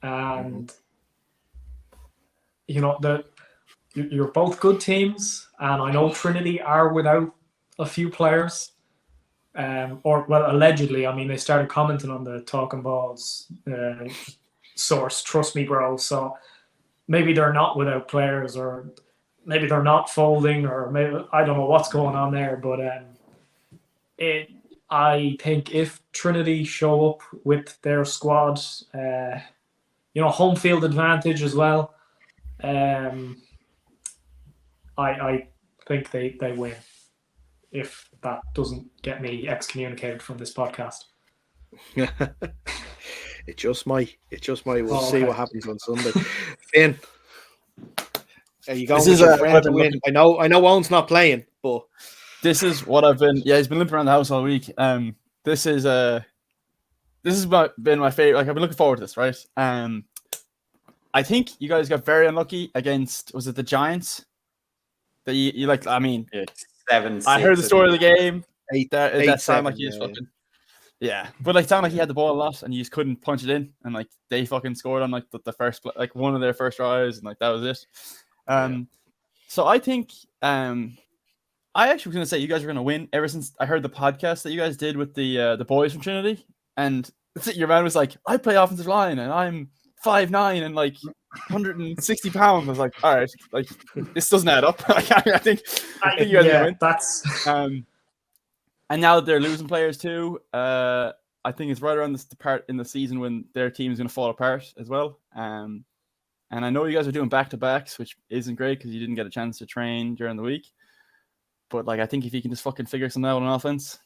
S4: and you know you're both good teams, and I know Trinity are without a few players, or well, allegedly. I mean, they started commenting on the Talking Balls source. Trust me, bro. So maybe they're not without players, or maybe they're not folding, or maybe I don't know what's going on there. But I think if Trinity show up with their squad, home field advantage as well. I think they win, if that doesn't get me excommunicated from this podcast.
S1: It just might. We'll see what happens on Sunday. Finn, are you going with your friend to win? I know Owen's not playing, but
S3: this is what I've been. Yeah, he's been limping around the house all week. This has been my favorite. Like, I've been looking forward to this, right? I think you guys got very unlucky against, was it the Giants? That you like, I mean,
S2: 7-6.
S3: I heard the story of the game.
S1: That
S3: sounded like he just fucking, yeah. But like, sounded like he had the ball a lot and you just couldn't punch it in. And like, they fucking scored on like the first, like one of their first tries, and like that was it. So I think, I actually was going to say you guys are going to win ever since I heard the podcast that you guys did with the boys from Trinity. And your man was like, I play offensive line and I'm 5'9" and like 160 pounds. I was like, all right, like this doesn't add up. I think you guys are win.
S4: That's
S3: and now that they're losing players too, I think it's right around this part in the season when their team is going to fall apart as well. And I know you guys are doing back-to-backs, which isn't great because you didn't get a chance to train during the week. But like, I think if you can just fucking figure something out on offense,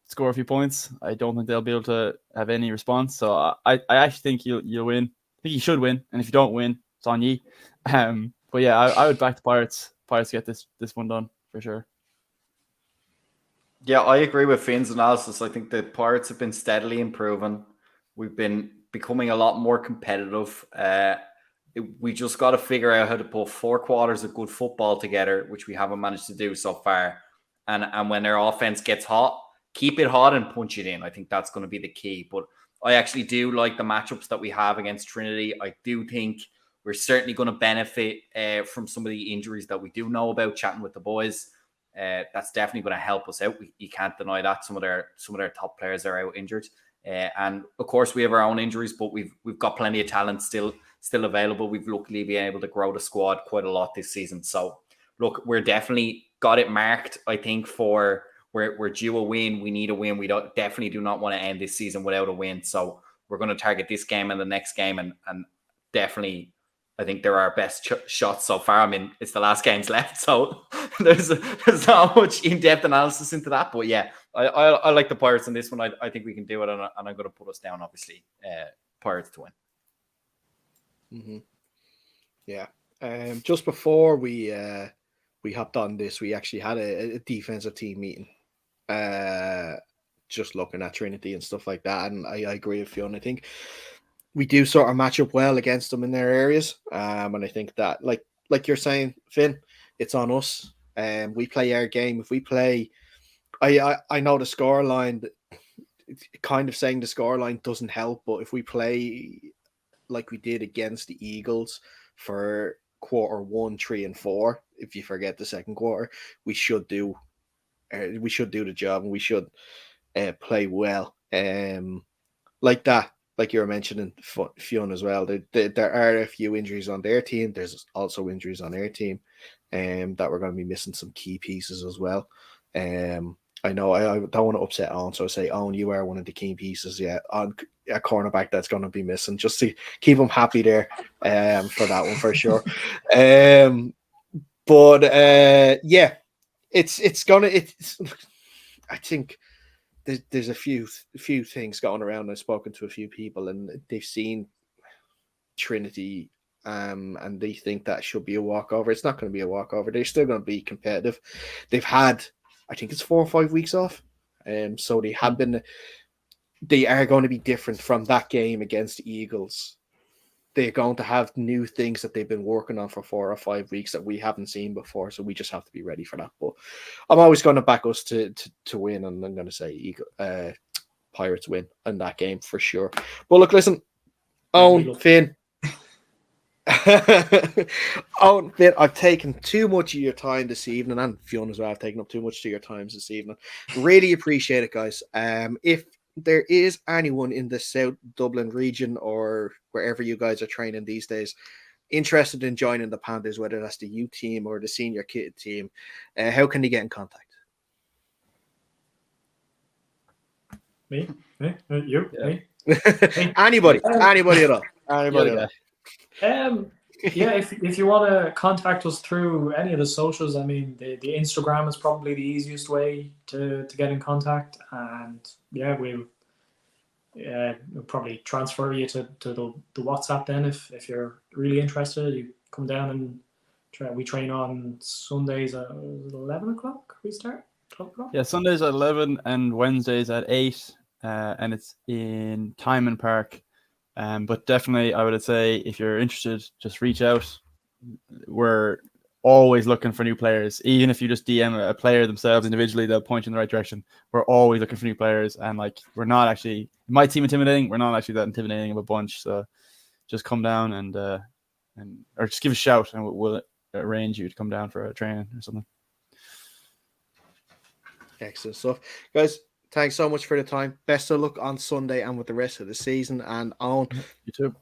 S3: score a few points, I don't think they'll be able to have any response. So I actually think you'll win. I think you should win, and if you don't win, it's on you. But yeah, I would back the Pirates. Pirates get this one done for sure.
S2: Yeah, I agree with Finn's analysis. I think the Pirates have been steadily improving. We've been becoming a lot more competitive. We just got to figure out how to put 4 quarters of good football together, which we haven't managed to do so far. And when their offense gets hot, keep it hot and punch it in. I think that's going to be the key. But I actually do like the matchups that we have against Trinity. I do think we're certainly going to benefit from some of the injuries that we do know about, chatting with the boys. That's definitely going to help us out. You can't deny that some of their top players are out injured. And of course we have our own injuries, but we've got plenty of talent still available. We've luckily been able to grow the squad quite a lot this season. So look, we're definitely got it marked. I think for we're due a win. We need a win. We definitely do not want to end this season without a win. So we're going to target this game and the next game, and definitely, I think they're our best shots so far. I mean, it's the last games left, so there's not much in-depth analysis into that. But yeah, I like the Pirates in this one. I think we can do it, and I'm going to put us down, obviously, Pirates to win.
S1: Mm-hmm. Yeah. Just before we hopped on this, we actually had a defensive team meeting. Just looking at Trinity and stuff like that, and I agree with you. And I think we do sort of match up well against them in their areas. And I think that, like you're saying, Finn, it's on us. We play our game. If we play, I know the scoreline. Kind of saying the scoreline doesn't help, but if we play like we did against the Eagles for quarter 1, 3, and 4, if you forget the second quarter, we should do the job, and we should play well. Like that, like you were mentioning, Fionn as well. There are a few injuries on their team. There's also injuries on their team, that we're going to be missing some key pieces as well. I know I don't want to upset Owen, so I say, Owen, you are one of the key pieces. Yeah, a cornerback that's going to be missing, just to keep him happy there for that one for sure. But yeah, it's I think there's a few things going around. I've spoken to a few people and they've seen Trinity and they think that should be a walkover. It's not going to be a walkover. They're still going to be competitive. They've had, I think it's 4 or 5 weeks off. So they are going to be different from that game against the Eagles. They're going to have new things that they've been working on for 4 or 5 weeks that we haven't seen before. So we just have to be ready for that. But I'm always going to back us to win. And I'm going to say Pirates win in that game for sure. But look, listen, Eoghan, Finn. Oh, Finn, I've taken too much of your time this evening, and Fiona as well. I've taken up too much of your times this evening. Really appreciate it, guys. If there is anyone in the South Dublin region or wherever you guys are training these days interested in joining the Panthers, whether that's the youth team or the senior kid team, how can they get in contact?
S4: Me? You?
S3: Yeah.
S4: Me?
S1: Anybody at all. Anybody at all.
S4: Yeah, if you want to contact us through any of the socials, I mean, the Instagram is probably the easiest way to get in contact, and yeah, we'll probably transfer you to the WhatsApp then if you're really interested. You come down and we train on Sundays at 11 o'clock. We start 12 o'clock.
S3: Yeah, Sundays at 11 and Wednesdays at 8, and it's in Timon Park. But definitely, I would say if you're interested, just reach out. We're always looking for new players. Even if you just DM a player themselves individually, they'll point you in the right direction. We're always looking for new players, and like we're not actually. It might seem intimidating. We're not actually that intimidating of a bunch. So just come down and or just give a shout, and we'll arrange you to come down for a training or something.
S1: Excellent stuff, guys. Thanks so much for the time. Best of luck on Sunday and with the rest of the season. And on
S3: You too.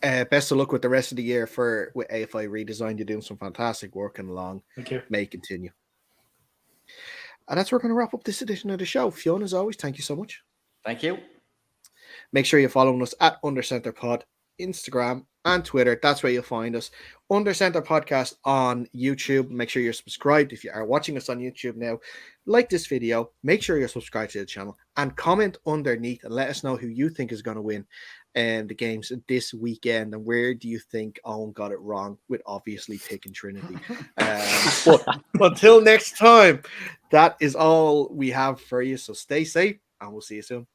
S1: Best of luck with the rest of the year with AFI Redesigned. You're doing some fantastic work and long.
S4: Thank you.
S1: May continue. And that's where we're going to wrap up this edition of the show. Fiona, as always, thank you so much.
S2: Thank you.
S1: Make sure you're following us at UnderCenterPod, Instagram and Twitter. That's where you'll find us. Undercenter Podcast on YouTube. Make sure you're subscribed. If you are watching us on YouTube now, like this video, make sure you're subscribed to the channel and comment underneath and let us know who you think is going to win the games this weekend and where do you think Eoghan got it wrong with obviously picking Trinity. But until next time, that is all we have for you. So stay safe and we'll see you soon.